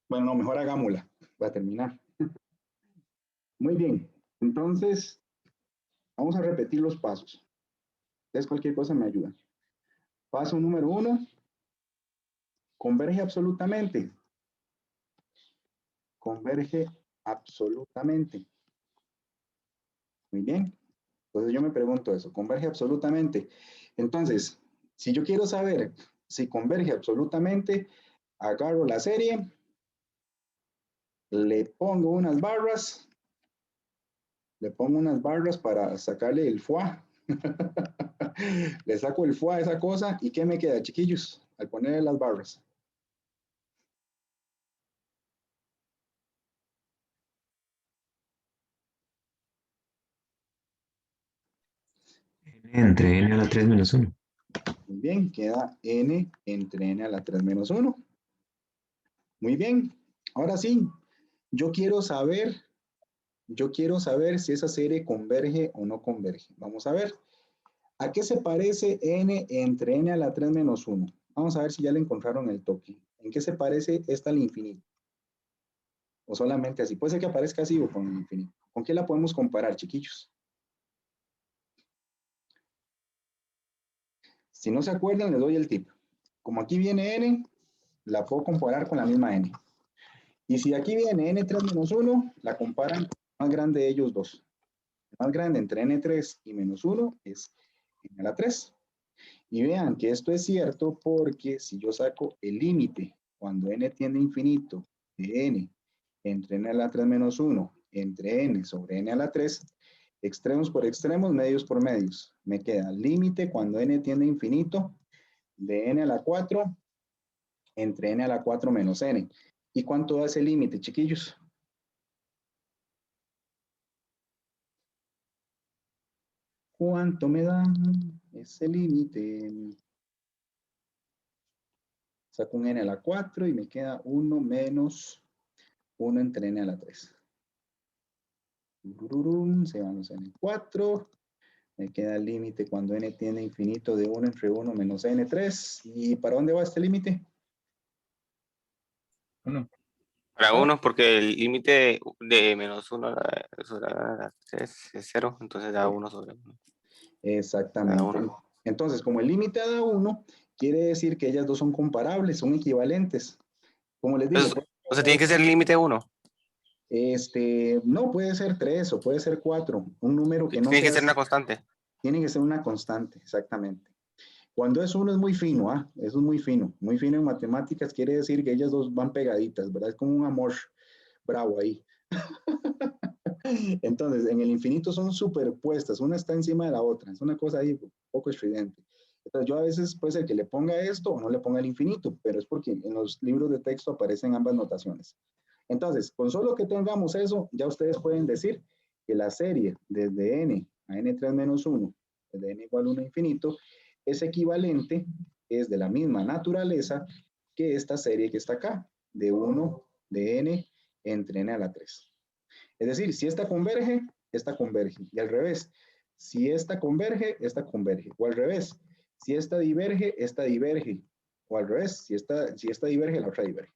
Bueno, no, mejor hagámosla para terminar. Muy bien. Entonces, vamos a repetir los pasos. Ustedes cualquier cosa me ayudan. Paso número 1. Converge absolutamente. Converge absolutamente. Muy bien. Entonces yo me pregunto eso. Converge absolutamente. Entonces, si yo quiero saber si converge absolutamente, agarro la serie, le pongo unas barras para sacarle el foie. Le saco el foie a esa cosa y ¿qué me queda, chiquillos? Al ponerle las barras. Entre n a la 3 menos 1. Muy bien, queda n entre n a la 3 menos 1. Muy bien. Ahora sí, yo quiero saber si esa serie converge o no converge. Vamos a ver. ¿A qué se parece n entre n a la 3 menos 1? Vamos a ver si ya le encontraron el toque. ¿En qué se parece esta al infinito? O solamente así. Puede ser que aparezca así o con el infinito. ¿Con qué la podemos comparar, chiquillos? Si no se acuerdan, les doy el tip. Como aquí viene n, la puedo comparar con la misma n. Y si aquí viene n3 menos 1, la comparan con el más grande de ellos dos. El más grande entre n3 y menos 1 es n a la 3. Y vean que esto es cierto porque si yo saco el límite cuando n tiende a infinito de n entre n a la 3 menos 1 entre n sobre n a la 3, extremos por extremos, medios por medios. Me queda límite cuando n tiende a infinito de n a la 4 entre n a la 4 menos n. ¿Y cuánto da ese límite, chiquillos? ¿Cuánto me da ese límite? Saco un n a la 4 y me queda 1 menos 1 entre n a la 3. Se van los n4. Me queda el límite cuando n tiende a infinito de 1 entre 1 menos n3. ¿Y para dónde va este límite? 1. Para 1, porque el límite de menos 1 sobre la 3 es 0, entonces da 1 sobre 1. Exactamente. Entonces, como el límite da 1, quiere decir que ellas dos son comparables, son equivalentes. Como les digo. O sea, tiene que ser el límite 1. No, puede ser 3 o puede ser 4. Un número que no tiene que ser una constante. Tiene que ser una constante, exactamente. Cuando es 1 es muy fino, eso es muy fino. Muy fino en matemáticas quiere decir que ellas dos van pegaditas, ¿verdad? Es como un amor bravo ahí. Entonces, en el infinito son superpuestas, una está encima de la otra. Es una cosa ahí un poco estridente. Entonces, yo a veces puede ser que le ponga esto o no le ponga el infinito, pero es porque en los libros de texto aparecen ambas notaciones. Entonces, con solo que tengamos eso, ya ustedes pueden decir que la serie desde n a n3 menos 1, desde n igual a 1 infinito, es equivalente, es de la misma naturaleza que esta serie que está acá, de 1 de n entre n a la 3. Es decir, si esta converge, y al revés. Si esta converge, esta converge, o al revés. Si esta diverge, o al revés. Si esta diverge, la otra diverge.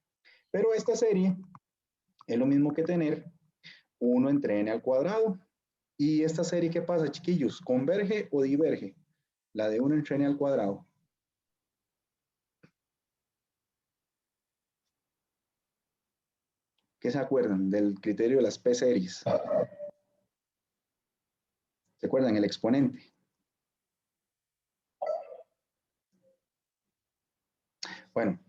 Pero esta serie es lo mismo que tener 1 entre n al cuadrado. ¿Y esta serie qué pasa, chiquillos? ¿Converge o diverge? La de 1 entre n al cuadrado. ¿Qué se acuerdan del criterio de las P-series? ¿Se acuerdan? El exponente. Bueno,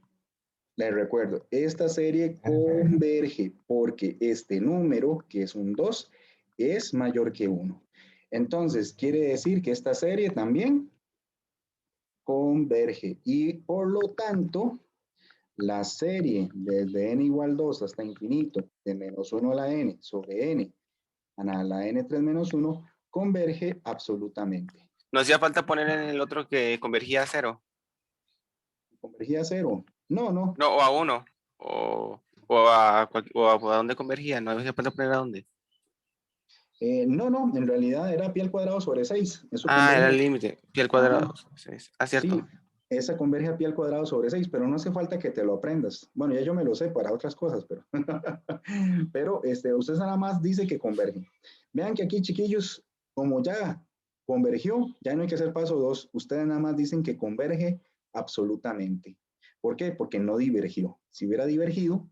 les recuerdo, esta serie converge porque este número, que es un 2, es mayor que 1. Entonces, quiere decir que esta serie también converge. Y por lo tanto, la serie desde n igual 2 hasta infinito, de menos 1 a la n sobre n a la n3 menos 1, converge absolutamente. ¿No hacía falta poner en el otro que convergía a 0? ¿Convergía a 0? No. No, o a 1. O a dónde convergía. ¿No hacía falta poner a dónde? No, en realidad era pi al cuadrado sobre 6. Eso era el límite, pi al cuadrado sobre 6. Cierto. Sí, esa converge a pi al cuadrado sobre 6, pero no hace falta que te lo aprendas. Bueno, ya yo me lo sé para otras cosas, pero, pero usted nada más dice que converge. Vean que aquí, chiquillos, como ya convergió, ya no hay que hacer paso 2. Ustedes nada más dicen que converge absolutamente. ¿Por qué? Porque no divergió. Si hubiera divergido,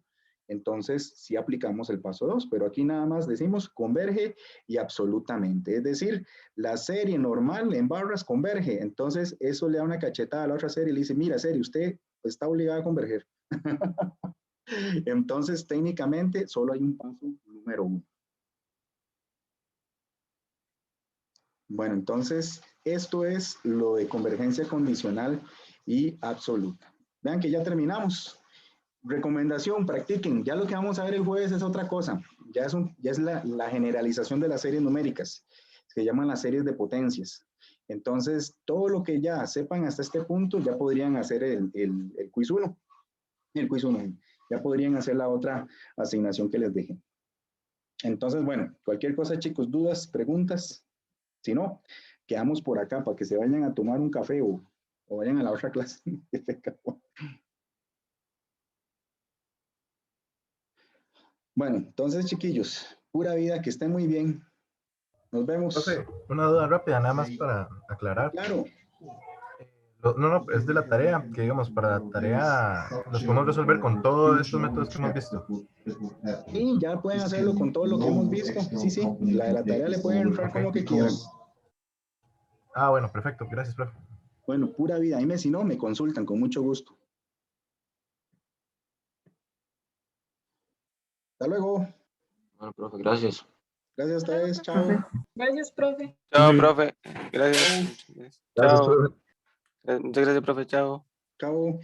entonces sí aplicamos el paso 2, pero aquí nada más decimos converge y absolutamente. Es decir, la serie normal en barras converge. Entonces eso le da una cachetada a la otra serie y le dice, mira serie, usted está obligada a converger. Entonces técnicamente solo hay un paso número 1. Bueno, entonces esto es lo de convergencia condicional y absoluta. Vean que ya terminamos. Recomendación, practiquen. Ya lo que vamos a ver el jueves es otra cosa. Ya es la generalización de las series numéricas. Se llaman las series de potencias. Entonces, todo lo que ya sepan hasta este punto, ya podrían hacer el quiz 1. El quiz 1. Ya podrían hacer la otra asignación que les dejé. Entonces, bueno, cualquier cosa, chicos, dudas, preguntas. Si no, quedamos por acá para que se vayan a tomar un café o vayan a la otra clase. Bueno, entonces, chiquillos, pura vida, que estén muy bien. Nos vemos. Profe, una duda rápida, nada más para aclarar. Claro. No, es de la tarea, que digamos, para la tarea los podemos resolver con todos estos métodos que hemos visto. Sí, ya pueden hacerlo con todo lo que hemos visto. Sí, sí, la de la tarea le pueden entrar con lo que quieran. Ah, bueno, perfecto, gracias, profe. Bueno, pura vida. Ahí si no, me consultan con mucho gusto. Hasta luego. Bueno, profe, gracias. Gracias a ustedes. Chao. Gracias, profe. Chao, profe. Gracias. Gracias, Chao. profe. Muchas gracias, profe. Chao. Chao.